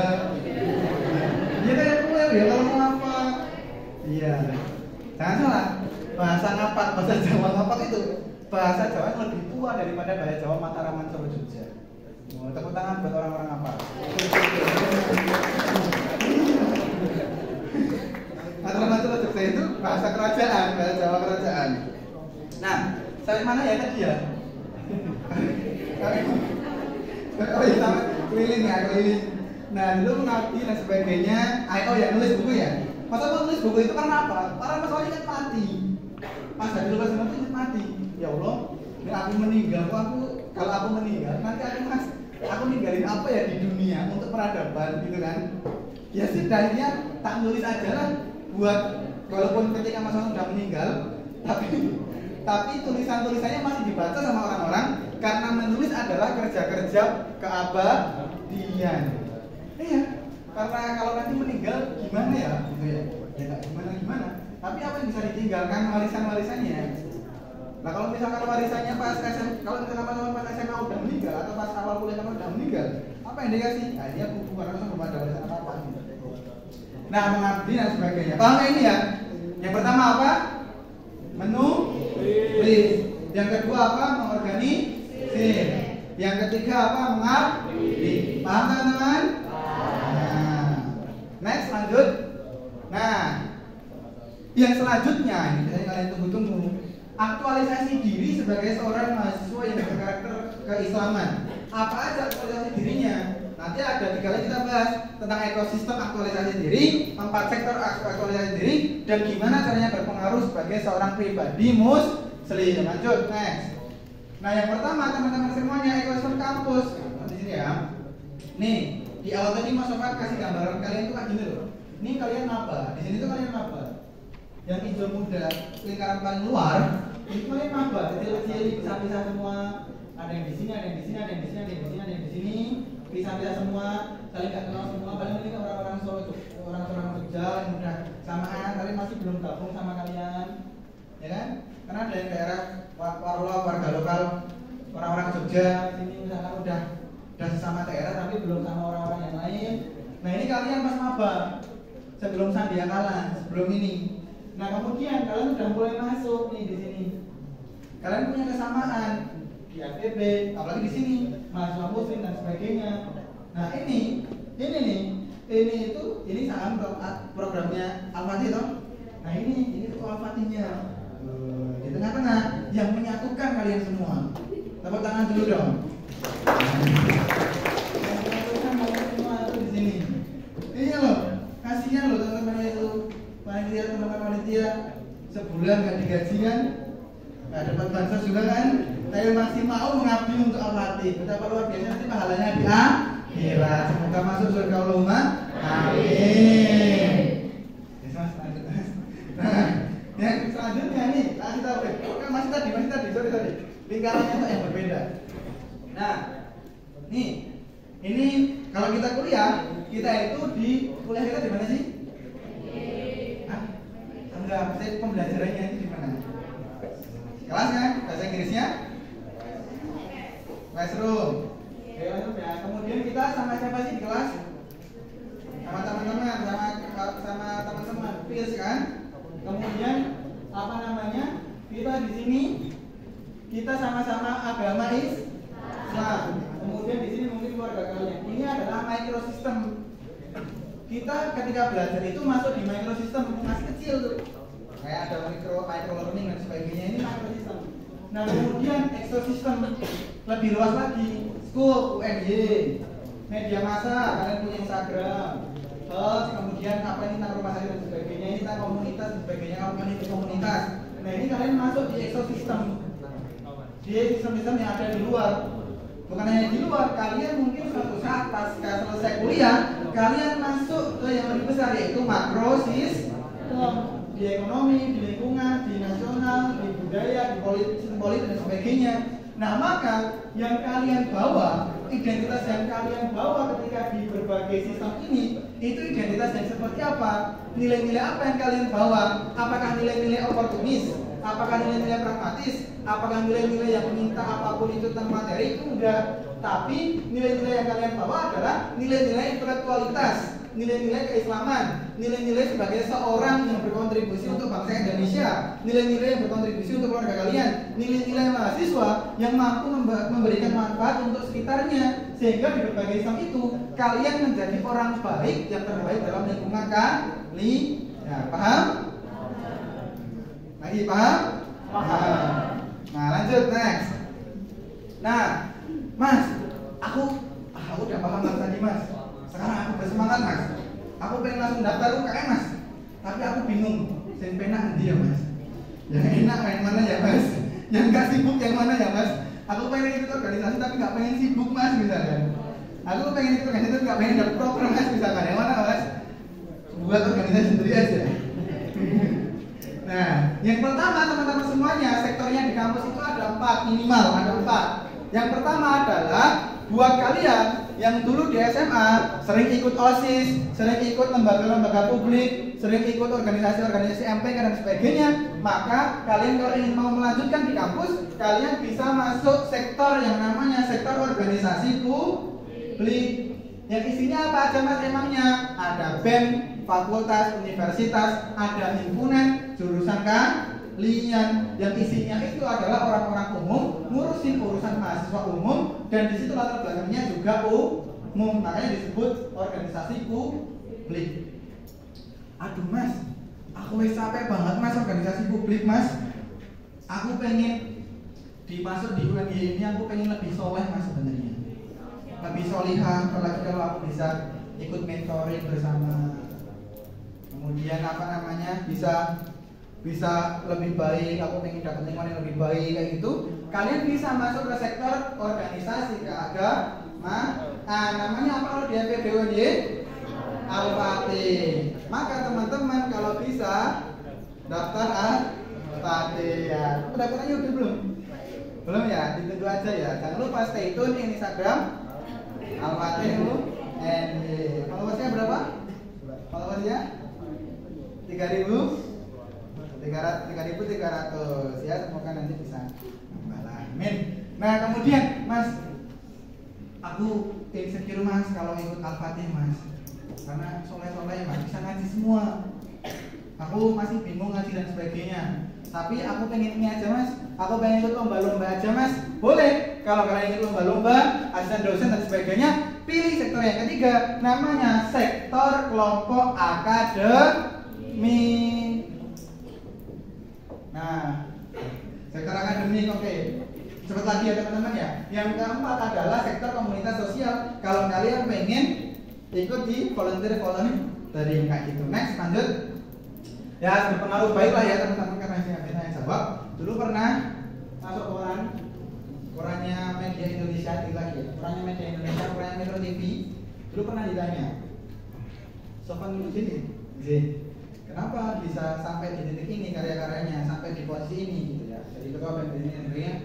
bahasa Jawa Ngapak itu bahasa Jawa yang lebih tua daripada bahasa Jawa Mataraman Solo Jogja. Tepuk tangan buat orang-orang apa? Mataraman Solo Jogja itu bahasa kerajaan, bahasa Jawa kerajaan. Nah, sampai mana ya tadi ya? Oh iya, sama keliling ya, keliling. Nah, dulu Nabi dan sebagainya, ayo ya nulis buku ya. Masa mau nulis buku itu karena apa? Karena masalahnya ingat mati. Pas dari lupa sama itu ingat mati. Ya Allah, ini aku meninggal, kalau aku meninggal, nanti aku ninggalin apa ya di dunia untuk peradaban gitu kan? Ya setidaknya tak nulis aja lah buat walaupun ketika Mas sudah meninggal, tapi tulisannya masih dibaca sama orang-orang karena menulis adalah kerja-kerja keabadian. Iya, karena kalau nanti meninggal gimana ya, gitu ya? Ya nggak gimana. Tapi apa yang bisa ditinggalkan warisannya? Nah kalau misalkan warisannya kalau misalkan pas SMA udah meninggal atau pas awal kuliah kamu udah meninggal, apa yang dikasih? Nah dia buku karena belum ada warisan apa-apa. Nah mengabdi dan sebagainya. Paham ini ya? Yang pertama apa? Menulis. Yang kedua apa? Mengorganisir. Yang ketiga apa? Mengabdi. Paham teman-teman? Nah, next lanjut. Nah, yang selanjutnya ini saya kalian tunggu-tunggu. Aktualisasi diri sebagai seorang mahasiswa yang berkarakter keislaman. Apa aja aktualisasi dirinya? Nanti ada 3 kali kita bahas tentang ekosistem aktualisasi diri, 4 sektor aktualisasi diri, dan gimana caranya berpengaruh sebagai seorang pribadi muslim. Lanjut, next. Nah yang pertama teman-teman semuanya ekosistem kampus. Di sini ya. Nih di awal tadi Mas Sofat kasih gambaran kalian itu kayak gini loh. Ini kalian apa? Di sini tuh kalian apa? Yang hijau muda, lingkaran paling luar, itu kalian apa? Kecil-kecil, pisah-pisah semua. Ada yang di sini, ada yang di sini, ada yang di sini, ada yang di sini, ada yang di sini. Pisah-pisah semua, saling gak kenal semua. Paling ini orang-orang Solo, orang-orang Jogja yang udah samaan, tapi masih belum gabung sama kalian, ya kan? Karena ada yang daerah warga lokal, orang-orang Jogja ini misalkan udah sesama daerah tapi belum sama orang-orang yang lain. Nah ini kalian pas maba, sebelum Sandiakalan, sebelum ini. Nah kemudian kalian udah mulai masuk nih di sini. Kalian punya kesamaan di FEB, apalagi di sini mahasiswa muslim dan sebagainya. Nah ini saham programnya Al-Fatih toh. Nah ini itu Al-Fatihnya di tengah-tengah yang menyatukan kalian semua. Tepuk tangan dulu dong. Yang menyatukan kalian semua itu di sini. Iya loh, kasihan loh teman-teman itu teman-teman panitia sebulan gak digaji kan, gak dapat bansos juga kan, tapi masih mau mengabdi untuk Al-Fatih. Betapa luar biasa nanti pahalanya di akhirat. Semoga masuk surga Allahumma amin. Nah, yang selanjutnya nih, kita masih tadi, sorry, lingkarannya itu yang berbeda. Nah, nih, ini kalau kita kuliah, kita itu di kuliah kita di mana sih? Enggak, saya pembelajarannya itu di mana? Kelasnya, bahasa Inggrisnya? Classroom. Ya. Kemudian kita sama siapa sih di kelas? Sama teman-teman, sama teman-teman, peers kan? Kemudian apa namanya? Kita di sini kita sama-sama agama Islam. Kemudian di sini mungkin keluarga kalian. Ini adalah microsystem. Kita ketika belajar itu masuk di microsystem masih kecil tuh. Kayak ada micro learning dan sebagainya, ini microsystem. Nah kemudian ekosistem lebih luas lagi. School, UNY, media massa, kalian punya Instagram. Terus kemudian apa ini tentang rumah sakit dan sebagainya, ini tentang komunitas dan sebagainya, komunitas. Nah ini kalian masuk di ekosistem. Di sistem-sistem yang ada di luar. Bukan hanya di luar, kalian mungkin suatu saat pas selesai kuliah, kalian masuk ke yang lebih besar, yaitu makrosistem. Di ekonomi, di lingkungan, di nasional, di budaya, di politik dan sebagainya. Nah maka yang kalian bawa, identitas yang kalian bawa ketika di berbagai sistem ini, itu identitas yang seperti apa? Nilai-nilai apa yang kalian bawa? Apakah nilai-nilai oportunis? Apakah nilai-nilai pragmatis? Apakah nilai-nilai yang meminta apapun itu tentang materi? Itu enggak. Tapi nilai-nilai yang kalian bawa adalah nilai-nilai intelektualitas. nilai-nilai keislaman, nilai-nilai sebagai seorang yang berkontribusi untuk bangsa Indonesia, nilai-nilai yang berkontribusi untuk keluarga kalian, nilai-nilai mahasiswa yang mampu memberikan manfaat untuk sekitarnya, sehingga di berbagai Islam itu kalian menjadi orang baik yang terbaik dalam lingkungan kalian. Ya, paham? Lagi paham? Nah, lanjut next. Nah, Mas, aku udah paham Mas tadi Mas. Sekarang aku bersemangat Mas. Aku pengen langsung daftar UKM Mas. Tapi aku bingung, sing penak endi ya Mas? Yang enak yang mana ya Mas? Yang gak sibuk yang mana ya Mas? Aku pengen ikut organisasi tapi gak pengen sibuk Mas misalnya. Aku pengen ikut organisasi tapi gak pengen dapat program Mas misalkan. Yang mana Mas? Buat organisasi sendiri aja. Nah, yang pertama teman-teman semuanya, sektornya di kampus itu ada 4 minimal, ada 4. Yang pertama adalah buat kalian yang dulu di SMA sering ikut OSIS, sering ikut lembaga-lembaga publik, sering ikut organisasi-organisasi MPK dan sebagainya, maka kalian kalau ingin mau melanjutkan di kampus, kalian bisa masuk sektor yang namanya sektor organisasi publik. Yang isinya apa aja Mas emangnya? Ada BEM, fakultas, universitas, ada himpunan, jurusan kalian. Yang isinya itu adalah orang-orang umum, ngurusin urusan mahasiswa umum, dan di situ latar belakangnya juga umum, makanya disebut organisasi publik. Aduh Mas, aku wis capek banget Mas organisasi publik Mas. Aku pengen dimasuk di UNY ini, aku pengen lebih soleh Mas sebenarnya. Lebih solihah, apalagi kalau aku bisa ikut mentoring bersama, kemudian bisa lebih baik, aku pengen dapat lingkungan yang lebih baik kayak gitu. Kalian bisa masuk ke sektor organisasi keagamaan. Namanya apa kalau di FPBUNY? Al-Fatih. Maka teman-teman kalau bisa daftar Al-Fatih ya. Pendaftarannya udah belum? Belum ya? Ditunggu aja ya. Jangan lupa stay tune di Instagram Al-Fatih UNY. Followersnya berapa? Followersnya 3.300 ya, semoga nanti bisa nambah lah. Amin. Nah, kemudian Mas, aku insecure Mas kalau ikut Al-Fatih Mas, karena soleh-soleh Mas, bisa ngaji semua. Aku masih bingung ngaji dan sebagainya. Tapi aku pengen ini aja Mas, aku pengen ikut lomba-lomba aja Mas. Boleh, kalau kalian ikut lomba-lomba, asisten dosen dan sebagainya, pilih sektor yang ketiga, namanya sektor kelompok akademik. Nah, sektor akademik, oke. Cepet lagi ya teman-teman ya. Yang keempat adalah sektor komunitas sosial. Kalau kalian pengen ikut di volunteering kayak gitu. Next, lanjut. Ya, berpengaruh baik lah ya teman-teman, karena saya jawab. Dulu pernah masuk korannya Media Indonesia, korannya Media Indonesia, korannya Metro TV. Dulu pernah ditanya, Sofan Nurdin, kenapa bisa sampai di titik ini karya-karyanya, sampai di posisi ini gitu ya. Jadi ketua BEM,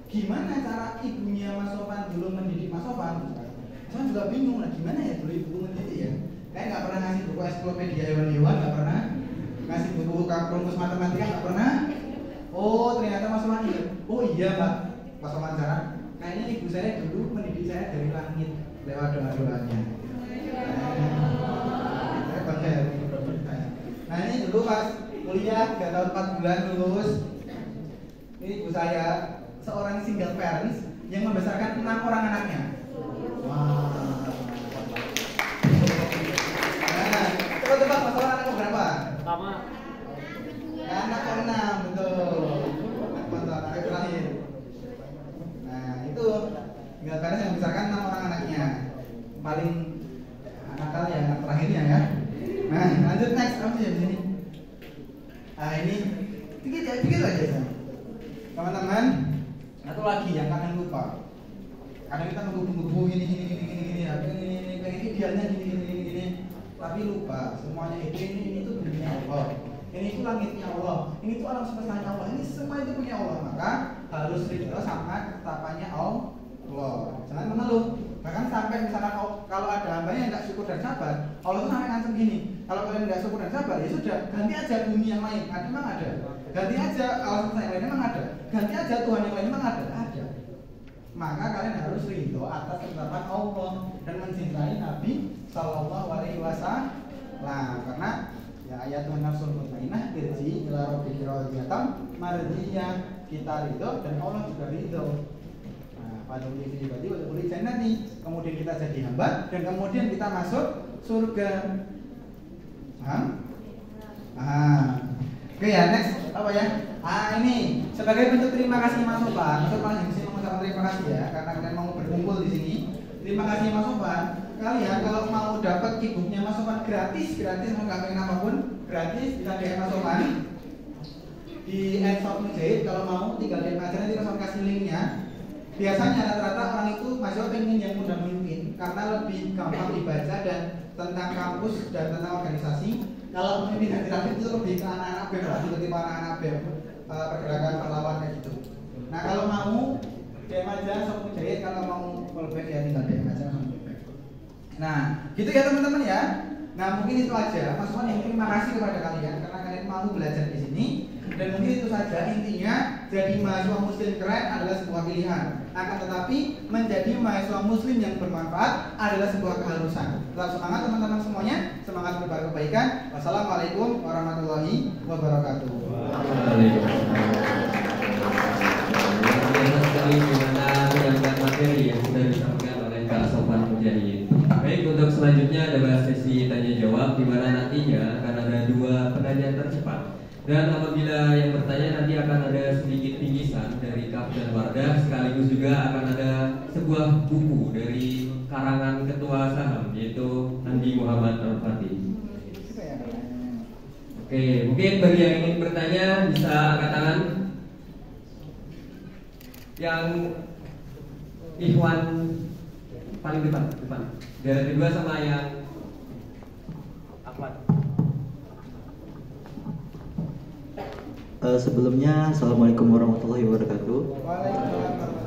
gimana cara ibunya Mas Sofan dulu mendidik Mas Sofan? Saya juga bingung lah, gimana ya dulu ibu mendidik ya. Kayak nggak pernah ngasih buku ensiklopedia hewan-hewan, nggak pernah ngasih buku rumus matematika, nggak pernah. Oh ternyata Mas Sofan ingat. Oh iya Pak, Mas Sofan Sarang, kayaknya ibu saya dulu mendidik saya dari langit lewat doa-doanya. Saya bangga ya. Nah ini dulu pas kuliah 3 tahun 4 bulan lulus. Ini ibu saya seorang single parents yang membesarkan 6 orang anaknya. Wow. Nah, coba tebak Mas Sofan anaknya berapa? Sama. Anak ke-6, betul. Anak terakhir. Nah itu single parents yang membesarkan 6 orang anaknya. Paling nakal ya anak terakhirnya ya. Nah, lanjut next, apa sih di sini? Ini dikit aja teman-teman. Satu lagi yang kalian lupa. Kadang kita menggubu-gubu ini ya, ini idealnya gini. Tapi lupa semuanya ini tuh punya Allah. Ini itu langitnya Allah. Ini itu alam semestanya Allah. Ini semua itu punya Allah. Maka harus ridho sama ketetapannya Allah. Jangan mengeluh. Bahkan sampai misalkan kalau ada hamba yang nggak syukur dan sabar, Allah tuh sampai ngancam gini. Kalau kalian nggak syukur dan sabar, ya sudah, ganti aja bumi yang lain. Memang ada. Ganti aja alam semesta yang lain, memang ada. Ganti aja Tuhan yang lain, memang ada. maka kalian harus ridho atas ketetapan Allah dan mencintai Nabi Sallallahu Alaihi Wasallam. Karena ya ayat nafsul mutmainah irji ila rabbiki radiyatan mardiyah, kita ridho dan Allah juga ridho. Pada uji berarti uji jannati, kemudian kita jadi hamba dan kemudian kita masuk surga. Oke ya, next apa ya? Ini sebagai bentuk terima kasih Mas Sopan. Mas Sopan di sini mengucapkan terima kasih ya karena kalian mau berkumpul di sini. Terima kasih Mas Sopan. Kalian kalau mau dapat e-booknya Mas Sopan gratis mau nggak pengen apapun gratis, bisa DM Mas Sopan di @shop Mujahid. Kalau mau tinggal DM aja, nanti Mas Sopan kasih linknya. Biasanya rata-rata orang itu masih pengen yang mudah mungkin karena lebih gampang dibaca dan tentang kampus dan tentang organisasi. Kalau pemimpinan interaktif itu lebih ke anak-anak BEM, tiba-tiba anak-anak BEM pergerakan perlawanan kayak gitu. Nah kalau mau DM aja Shop Mujahid, kalau mau callback ya tinggal DM aja langsung callback. Nah gitu ya teman-teman ya. Nah mungkin itu aja. Mas Wan yang terima kasih kepada kalian karena kalian mau belajar di sini. Dan mungkin itu saja, intinya jadi mahasiswa muslim keren adalah sebuah pilihan. Akan tetapi menjadi mahasiswa muslim yang bermanfaat adalah sebuah keharusan. Tetap semangat teman-teman semuanya, semangat berbuat kebaikan. Wassalamualaikum warahmatullahi wabarakatuh. Gimana menyampaikan materi yang sudah disampaikan oleh Kak Sofan Mujahid. Baik, untuk selanjutnya adalah sesi tanya jawab di mana nantinya akan ada 2 penanya tercepat. Dan apabila yang bertanya nanti akan ada sedikit bingkisan dari Kaf dan Wardah, sekaligus juga akan ada sebuah buku dari karangan Ketua Saham yaitu Andi Muhammad Al-Fatih. Oke, mungkin bagi yang ingin bertanya bisa angkat tangan. Yang Ikhwan paling depan. Dari kedua sama yang Ahmad. Sebelumnya, Assalamualaikum warahmatullahi wabarakatuh.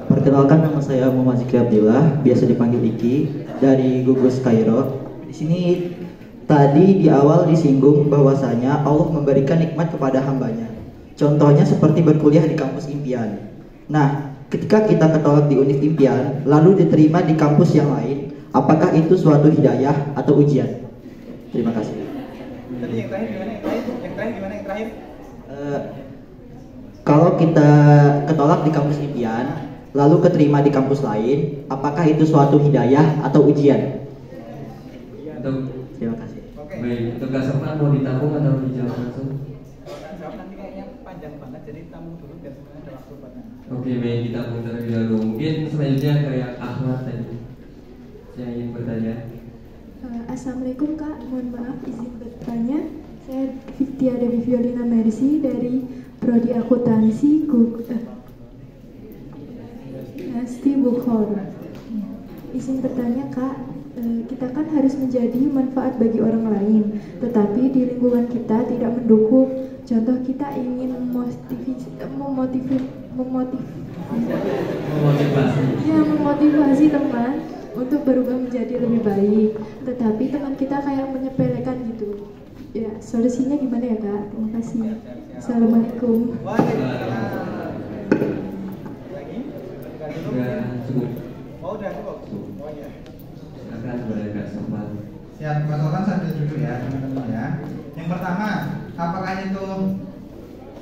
Perkenalkan, nama saya Muhammad Zikri Abdillah, biasa dipanggil Iki, dari Gugus Kairo. Di sini tadi di awal disinggung bahwasanya Allah memberikan nikmat kepada hambanya. Contohnya seperti berkuliah di kampus impian. Nah, ketika kita ketolak di univ impian, lalu diterima di kampus yang lain, apakah itu suatu hidayah atau ujian? Terima kasih. Jadi yang terakhir gimana? Yang terakhir? Kalau kita ketolak di kampus impian, lalu keterima di kampus lain, apakah itu suatu hidayah atau ujian? Terima kasih. Baik, untuk Kak Sofan mau ditampung atau dijawab langsung? Jawab nanti kayaknya panjang banget, jadi tampung dulu biar semuanya ada waktu buatnya. Oke, baik, ditampung terlebih dahulu. Mungkin selanjutnya kayak Ahmad tadi yang ingin bertanya. Assalamualaikum Kak, mohon maaf izin bertanya. Saya Fiftia Dewi Violina Mercy dari Prodi Akuntansi Asti Bukhara. Izin bertanya Kak, kita kan harus menjadi manfaat bagi orang lain, tetapi di lingkungan kita tidak mendukung. Contoh kita ingin memotivasi teman untuk berubah menjadi lebih baik, tetapi teman kita kayak menyepelekan gitu. Ya, solusinya gimana ya Kak? Terima kasih. Assalamualaikum. Sudah cukup. Udah cukup. Oh ya. Silakan boleh Kak Sofan. Siap, Kak Sofan sambil duduk ya teman-teman ya. Yang pertama, apakah itu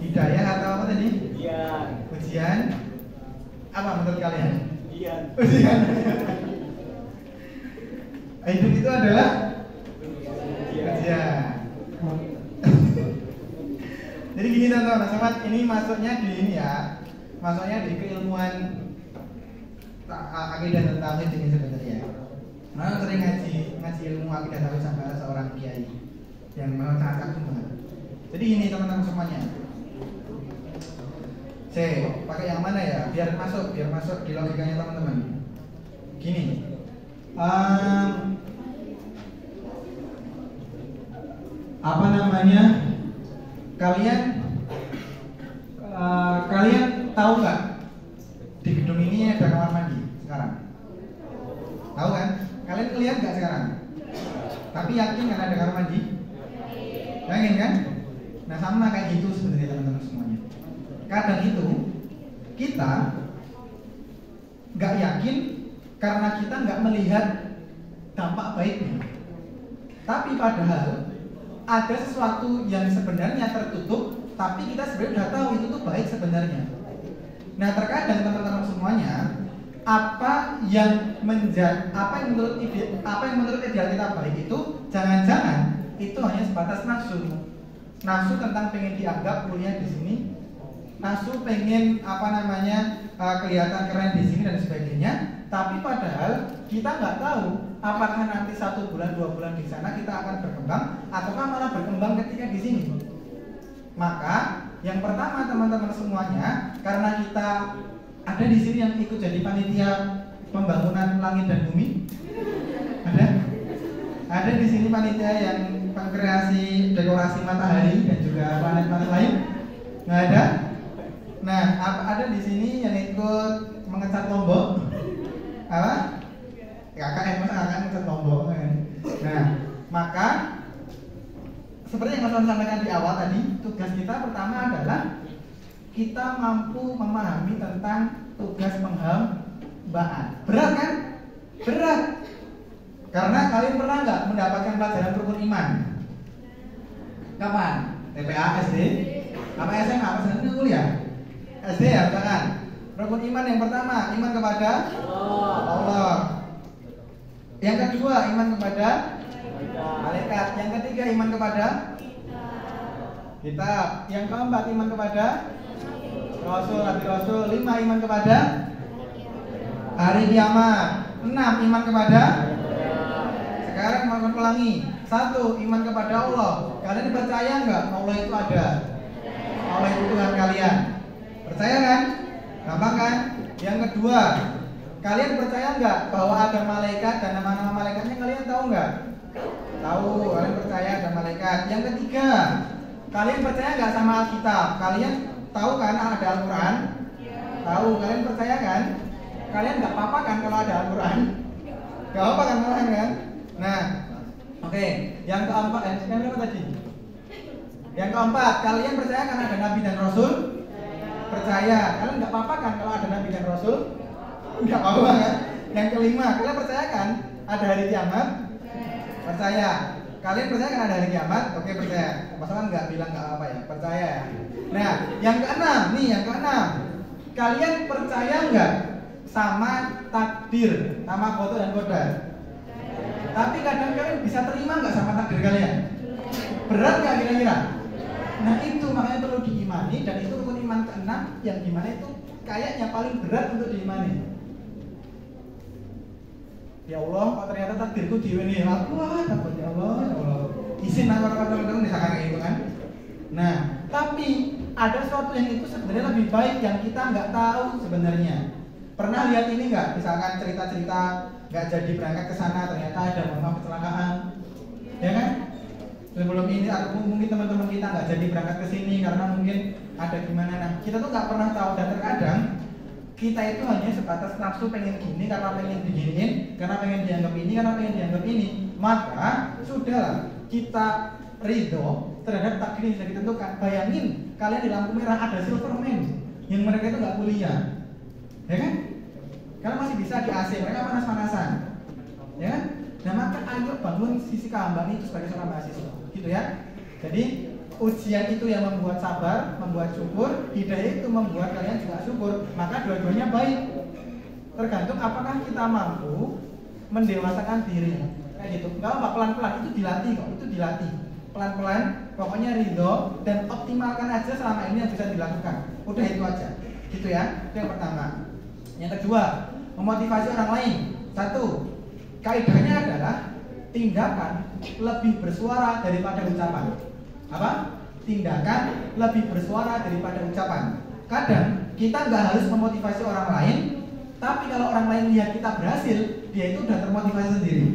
hidayah atau apa tadi? Ujian. Apa menurut kalian? Ujian. Hidup itu adalah ujian. Jadi gini teman-teman, sobat, ini masuknya di ini ya, masuknya di keilmuan akidah dan tauhid ini sebenarnya. Nah, sering ngaji ilmu akidah tauhid sama seorang kiai yang memang sangat kagum banget. Jadi gini teman-teman semuanya. Saya pakai yang mana ya? Biar masuk di logikanya teman-teman. Gini. Apa namanya? Kalian tahu nggak di gedung ini ada kamar mandi sekarang? Tahu kan? Kalian lihat nggak sekarang? Tapi yakin kan ada kamar mandi? Yakin kan? Nah sama kayak gitu sebenarnya teman-teman semuanya. Kadang itu kita nggak yakin karena kita nggak melihat dampak baiknya. Tapi padahal ada sesuatu yang sebenarnya tertutup, tapi kita sebenarnya udah tahu itu tuh baik sebenarnya. Nah, terkadang teman-teman semuanya, apa yang menurut ideal kita baik itu jangan-jangan itu hanya sebatas nafsu tentang pengen dianggap kuliah di sini, nafsu pengen kelihatan keren di sini dan sebagainya. Tapi padahal kita nggak tahu apakah nanti 1 bulan 2 bulan di sana kita akan berkembang ataukah malah berkembang ketika di sini. Maka yang pertama teman-teman semuanya, karena kita ada di sini yang ikut jadi panitia pembangunan langit dan bumi, ada di sini panitia yang pengkreasi dekorasi matahari dan juga planet-planet lain, nggak ada. Nah, ada di sini yang ikut mengecat lombok, apa? KKN, masa KKN mengecat lombok kan? Nah, maka seperti yang Mas sampaikan di awal tadi, tugas kita pertama adalah kita mampu memahami tentang tugas penghambaan. Berat kan? Berat. Karena kalian pernah nggak mendapatkan pelajaran rukun iman? Kapan? TPA, SD? Apa SMA? Apa sebenarnya kuliah? SD ya, kan? Rukun iman yang pertama, iman kepada Allah. Yang kedua, iman kepada malaikat. Yang ketiga, iman kepada kitab. Yang keempat, iman kepada Rasul, Nabi Rasul. 5, iman kepada hari kiamat. 6, iman kepada. Sekarang mau ulangi. 1, iman kepada Allah. Kalian percaya nggak Allah itu ada? Allah itu Tuhan kalian. Percaya kan? Gampang kan? Yang kedua, kalian percaya nggak bahwa ada malaikat dan nama-nama malaikatnya kalian tahu nggak? Tahu, kalian percaya ada malaikat. Yang ketiga, kalian percaya nggak sama Alkitab? Kalian tahu kan ada Al-Quran? Tahu, kalian percaya kan? Kalian nggak apa-apa kan kalau ada Al-Quran? Nggak apa-apa kan malahan kan? Nah, oke. Yang keempat, yang berapa tadi? Yang keempat, kalian percaya kan ada Nabi dan Rasul? Percaya. Kalian nggak apa-apa kan kalau ada Nabi dan Rasul? Nggak apa-apa kan? Yang kelima, kalian percaya kan ada hari kiamat? Percaya. Kalian percaya kan ada hari kiamat? Oke, percaya. Masalah nggak bilang nggak apa ya? Percaya ya. Nah, yang keenam nih, yang keenam, kalian percaya nggak sama takdir, sama qada dan qadar? Tapi kadang kalian bisa terima nggak sama takdir kalian? Berat nggak kira-kira? Nah itu makanya perlu diimani, dan itu rukun iman keenam yang dimana itu kayaknya paling berat untuk diimani. Ya Allah, kok ternyata takdirku diweni. Wah, takut ya Allah, ya Allah. Izin orang-orang misalkan kayak gitu kan. Nah, tapi ada sesuatu yang itu sebenarnya lebih baik yang kita nggak tahu sebenarnya. Pernah lihat ini nggak? Misalkan cerita-cerita nggak jadi berangkat ke sana, ternyata ada kecelakaan, ya kan? Sebelum ini atau mungkin teman-teman kita nggak jadi berangkat ke sini karena mungkin ada gimana. Nah, kita tuh nggak pernah tahu, dan terkadang kita itu hanya sebatas nafsu pengen gini karena pengen diginiin, karena pengen dianggap ini, karena pengen dianggap ini. Maka sudahlah kita ridho terhadap takdir yang sudah ditentukan. Bayangin kalian di lampu merah ada Silverman yang mereka itu nggak kuliah, ya kan? Karena masih bisa di AC, mereka panas-panasan, ya kan? Nah maka ayo bangun sisi kehambaan itu sebagai seorang mahasiswa, gitu ya. Jadi ujian itu yang membuat sabar, membuat syukur, hidayah itu membuat kalian juga syukur. Maka dua-duanya baik. Tergantung apakah kita mampu mendewasakan diri, kayak gitu. Enggak apa, pelan-pelan itu dilatih kok, itu dilatih. Pelan-pelan, pokoknya ridho dan optimalkan aja selama ini yang bisa dilakukan. Udah itu aja, gitu ya. Itu yang pertama. Yang kedua, memotivasi orang lain. 1, kaidahnya adalah tindakan lebih bersuara daripada ucapan. Apa? Tindakan lebih bersuara daripada ucapan. Kadang kita nggak harus memotivasi orang lain, tapi kalau orang lain lihat kita berhasil, dia itu udah termotivasi sendiri.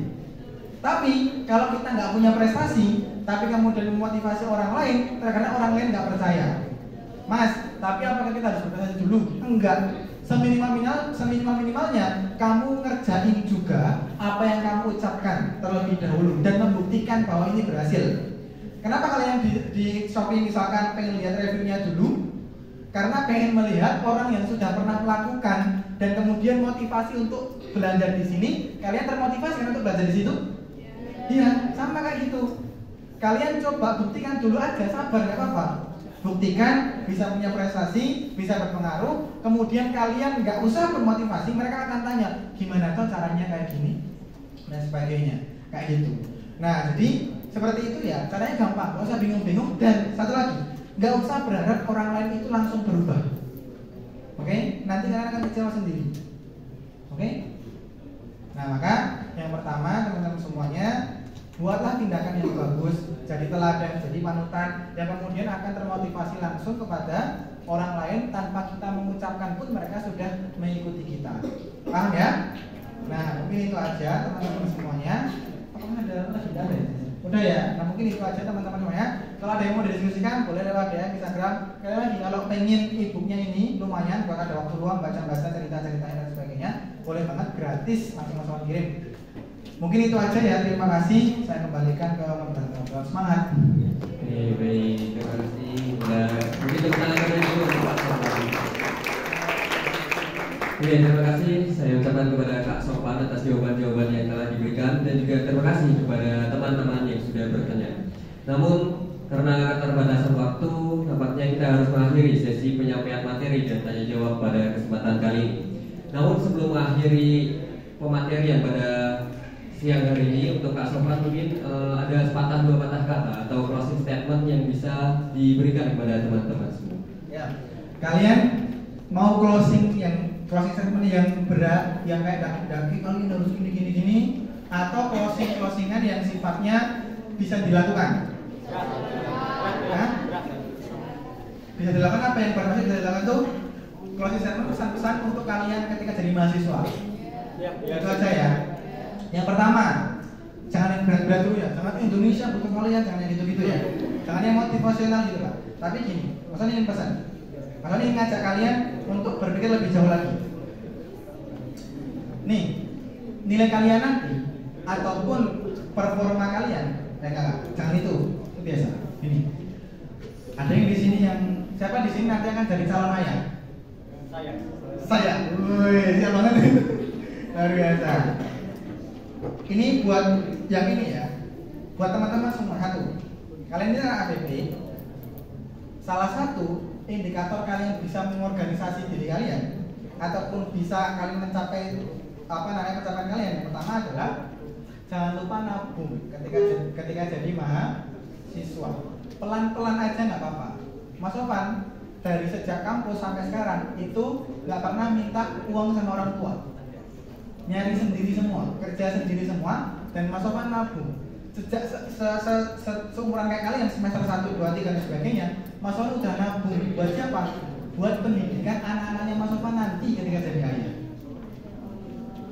Tapi kalau kita nggak punya prestasi, tapi kemudian memotivasi orang lain, terkadang orang lain nggak percaya. Mas, tapi apakah kita harus berprestasi dulu? Enggak. Seminimal-minimalnya kamu ngerjain juga apa yang kamu ucapkan terlebih dahulu dan membuktikan bahwa ini berhasil. Kenapa kalian di Shopee misalkan pengen lihat reviewnya dulu? karena pengen melihat orang yang sudah pernah melakukan dan kemudian motivasi untuk belajar di sini. Kalian termotivasi kan untuk belajar di situ? Iya, sama kayak gitu. Kalian coba buktikan dulu aja, sabar, nggak apa-apa. Buktikan bisa punya prestasi, bisa berpengaruh. Kemudian kalian nggak usah bermotivasi, mereka akan tanya gimana tuh caranya kayak gini dan sebagainya, kayak gitu. Nah, jadi seperti itu ya, caranya gampang, nggak usah bingung-bingung. Dan satu lagi, nggak usah berharap orang lain itu langsung berubah. Oke, nanti kalian akan kecewa sendiri. Oke. Nah, maka yang pertama teman-teman semuanya, buatlah tindakan yang bagus, jadi teladan, jadi panutan, yang kemudian akan termotivasi langsung kepada orang lain tanpa kita mengucapkan pun mereka sudah mengikuti kita. Paham ya? Nah, mungkin itu aja teman-teman semuanya. Apakah ada agenda ya? Udah ya? Nah, mungkin itu aja teman-teman semuanya. Kalau ada yang mau didiskusikan, boleh lewat ya Instagram. Sekali lagi, kalau pengen e-booknya ini lumayan buat ada waktu luang baca-baca cerita-ceritanya dan sebagainya, boleh banget, gratis, langsung kirim. Mungkin itu aja ya, terima kasih. Saya kembalikan ke moderator. Semangat. Oke, baik, terima kasih. Mungkin tepuk tangan dulu untuk Pak Sofan. Oke, terima kasih. Saya ucapkan kepada Kak Sofan atas jawaban-jawaban yang telah diberikan, dan juga terima kasih kepada teman-teman yang sudah bertanya. Namun karena keterbatasan waktu, nampaknya kita harus mengakhiri sesi penyampaian materi dan tanya jawab pada kesempatan kali ini. Namun sebelum mengakhiri pematerian pada siang hari ini, untuk Kak Sofan mungkin ada sepatah dua patah kata atau closing statement yang bisa diberikan kepada teman-teman semua. Ya, kalian mau closing statement yang berat, yang kayak daki-daki kalian harus gini, atau closingan yang sifatnya bisa dilakukan? Hah? Bisa dilakukan apa yang bermaksud bisa dilakukan tuh? Closing statement pesan-pesan untuk kalian ketika jadi mahasiswa. Itu aja ya. Yang pertama, jangan yang berat-berat dulu ya. Jangan Indonesia butuh kalian, jangan yang gitu-gitu ya. Jangan yang motivasional gitu Pak. Tapi gini, Mas ingin pesan. Mas ingin ngajak kalian untuk berpikir lebih jauh lagi. Nih, nilai kalian nanti ataupun performa kalian, jangan itu biasa. Ini. Ada yang di sini yang siapa di sini nanti akan jadi calon ayah? Saya. Wih, siap banget itu. Luar biasa. Ini buat yang ini ya, buat teman-teman semua. Satu, kalian ini anak APB. Salah satu indikator kalian bisa mengorganisasi diri kalian ataupun bisa kalian mencapai pencapaian kalian. Yang pertama adalah jangan lupa nabung ketika jadi mahasiswa. Pelan-pelan aja nggak apa-apa. Mas Sofan dari sejak kampus sampai sekarang itu nggak pernah minta uang sama orang tua. Nyari sendiri semua, kerja sendiri semua, dan Mas Sofan nabung. Sejak seumuran kayak kalian semester 1, 2, 3 dan sebagainya, Mas Sofan udah nabung. Buat siapa? Buat pendidikan anak-anaknya Mas Sofan nanti ketika jadi ayah.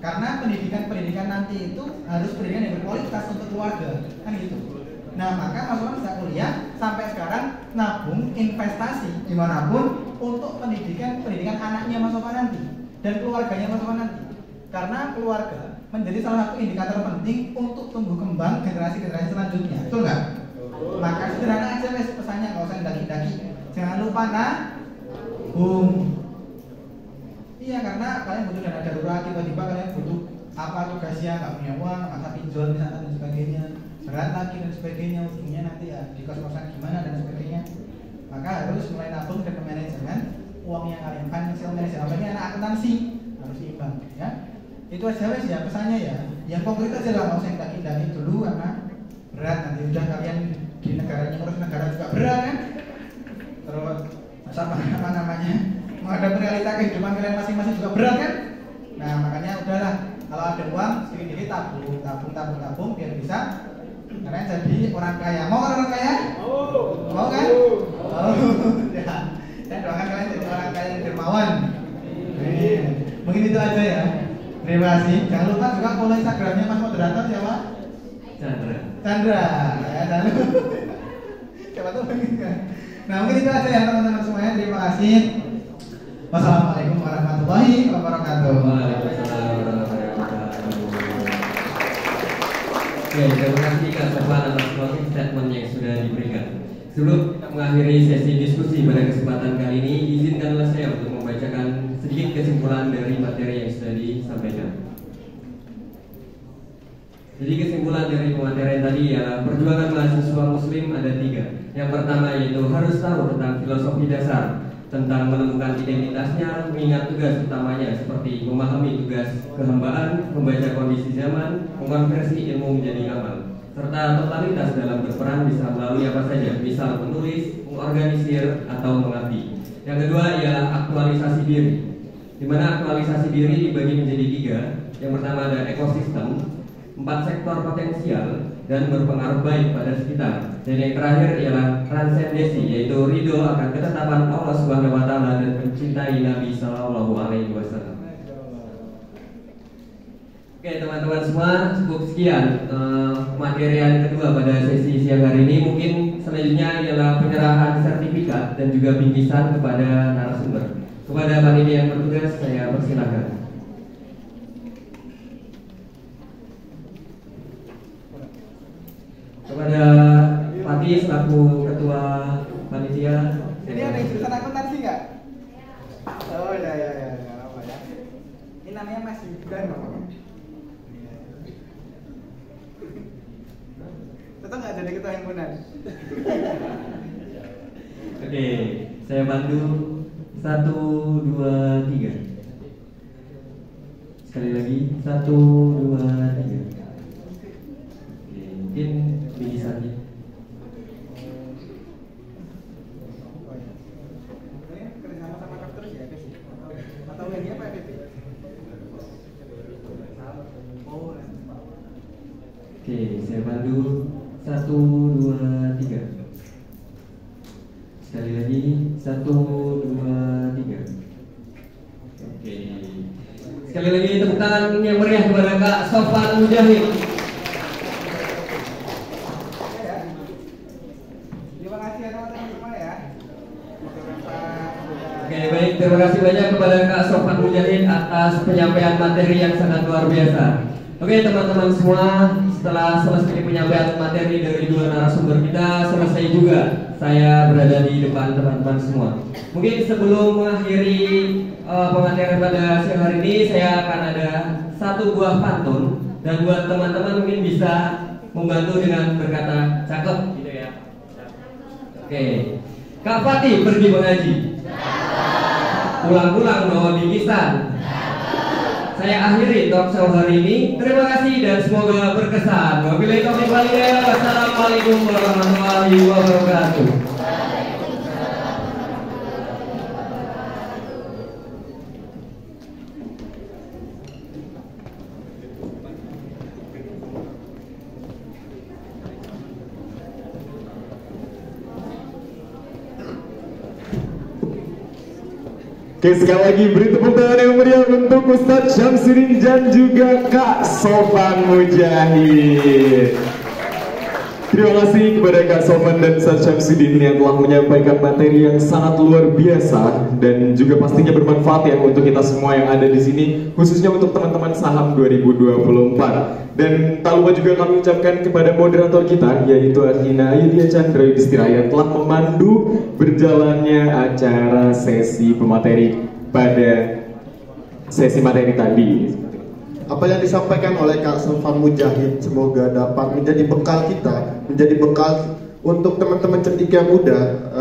Karena pendidikan nanti itu harus pendidikan yang berkualitas untuk keluarga, kan gitu. Nah, maka Mas Sofan bisa kuliah sampai sekarang nabung investasi dimanapun untuk pendidikan anaknya Mas Sofan nanti dan keluarganya Mas Sofan nanti. Karena keluarga menjadi salah satu indikator penting untuk tumbuh kembang generasi-generasi selanjutnya, betul nggak? Maka sederhana aja wes pesannya, nggak usah daki-daki. Jangan lupa nabung. Iya, karena kalian butuh dana darurat, tiba-tiba kalian butuh apa tugasnya, nggak punya uang, masa pinjol misalnya dan sebagainya, berat lagi dan sebagainya, ujungnya nanti ya di kos-kosan gimana dan sebagainya. Maka harus mulai nabung dan manajemen uang yang kalian financial management. Apalagi anak akuntansi harus seimbang, ya. Itu aja wes ya pesannya ya. Yang konkret aja lah, nggak usah yang daki-daki dulu karena berat. Nanti udah kalian di negaranya ngurus negara juga berat kan. Terus apa namanya menghadapi realita kehidupan kalian masing-masing juga berat kan. Nah makanya udahlah, kalau ada uang sedikit-sedikit tabung biar bisa kalian jadi orang kaya. Mau orang kaya? Mau kan? Ya. Saya doakan kalian jadi orang kaya yang dermawan. Mungkin itu aja ya. Terima kasih. Jangan lupa juga follow Instagramnya Mas Moderator siapa? Chandra. Ya, jangan lupa. Siapa tuh kan? Nah mungkin itu aja ya teman-teman semuanya. Terima kasih. Wassalamualaikum warahmatullahi wabarakatuh. Waalaikumsalam warahmatullahi wabarakatuh. Oke, terima kasih Kak Sofan atas closing statement yang sudah diberikan. Sebelum kita mengakhiri sesi diskusi pada kesempatan kali ini, izinkanlah saya untuk membacakan sedikit kesimpulan dari materi yang sudah disampaikan. Jadi kesimpulan dari pematerian tadi ya, perjuangan mahasiswa muslim ada 3. Yang pertama yaitu harus tahu tentang filosofi dasar, tentang menemukan identitasnya, mengingat tugas utamanya seperti memahami tugas kehambaan, membaca kondisi zaman, mengkonversi ilmu menjadi amal, serta totalitas dalam berperan bisa melalui apa saja, misal menulis, mengorganisir, atau mengabdi. Yang kedua ialah aktualisasi diri, di mana aktualisasi diri dibagi menjadi 3. Yang pertama ada ekosistem, 4 sektor potensial dan berpengaruh baik pada sekitar. Dan yang terakhir ialah transendensi, yaitu ridho akan ketetapan Allah Subhanahu wa Ta'ala dan mencintai Nabi Sallallahu Alaihi Wasallam. Oke teman-teman semua, cukup sekian materian kedua pada sesi siang hari ini. Mungkin selanjutnya ialah penyerahan sertifikat dan juga bingkisan kepada narasumber. Kepada panitia yang bertugas saya persilahkan. Kepada Fatih selaku ketua panitia. Jadi ada jurusan akuntansi nggak? Oh ya, apa ya? Ini namanya Mas Gibran, tetap nggak jadi ketua himpunan. Oke, saya bantu 1, 2, 3. Sekali lagi 1, 2, 3. Oke, mungkin bingkisannya. Ini kerjasama sama kap terus ya, Pes? Atau ini apa ya, Pes? Oh, Oke, saya bantu 1, 2, 3. Sekali lagi 1, 2, 3. Oke. Sekali lagi tepuk tangan yang meriah kepada Kak Sofan Mujahid. terima kasih ya teman-teman semua ya. Oke, baik, terima kasih banyak kepada Kak Sofan Mujahid atas penyampaian materi yang sangat luar biasa. Oke teman-teman semua, setelah selesai penyampaian materi dari 2 narasumber kita, selesai juga saya berada di depan teman-teman semua. Mungkin sebelum mengakhiri pematerian pada siang hari ini, saya akan ada 1 buah pantun, dan buat teman-teman mungkin bisa membantu dengan berkata cakep gitu ya. Oke, Kak Fatih pergi mengaji, pulang-pulang bawa bingkisan. Saya akhiri talk show hari ini. Terima kasih dan semoga berkesan. Wabillahi taufiq wal hidayah. Wassalamualaikum warahmatullahi wabarakatuh. Oke, sekali lagi beri tepuk tangan yang meriah untuk Ustadz Syamsuddin dan juga Kak Sofan Mujahid. Terima kasih kepada Kak Sofan dan Ustadz Syamsuddin yang telah menyampaikan materi yang sangat luar biasa dan juga pastinya bermanfaat ya untuk kita semua yang ada di sini, khususnya untuk teman-teman Saham 2024. Dan tak lupa juga kami ucapkan kepada moderator kita, yaitu Arhina Ayudhya Chandra Yudhistira yang telah memandu berjalannya acara sesi pemateri pada sesi materi tadi. Apa yang disampaikan oleh Kak Sofan Mujahid semoga dapat menjadi bekal kita, menjadi bekal untuk teman-teman cendekia muda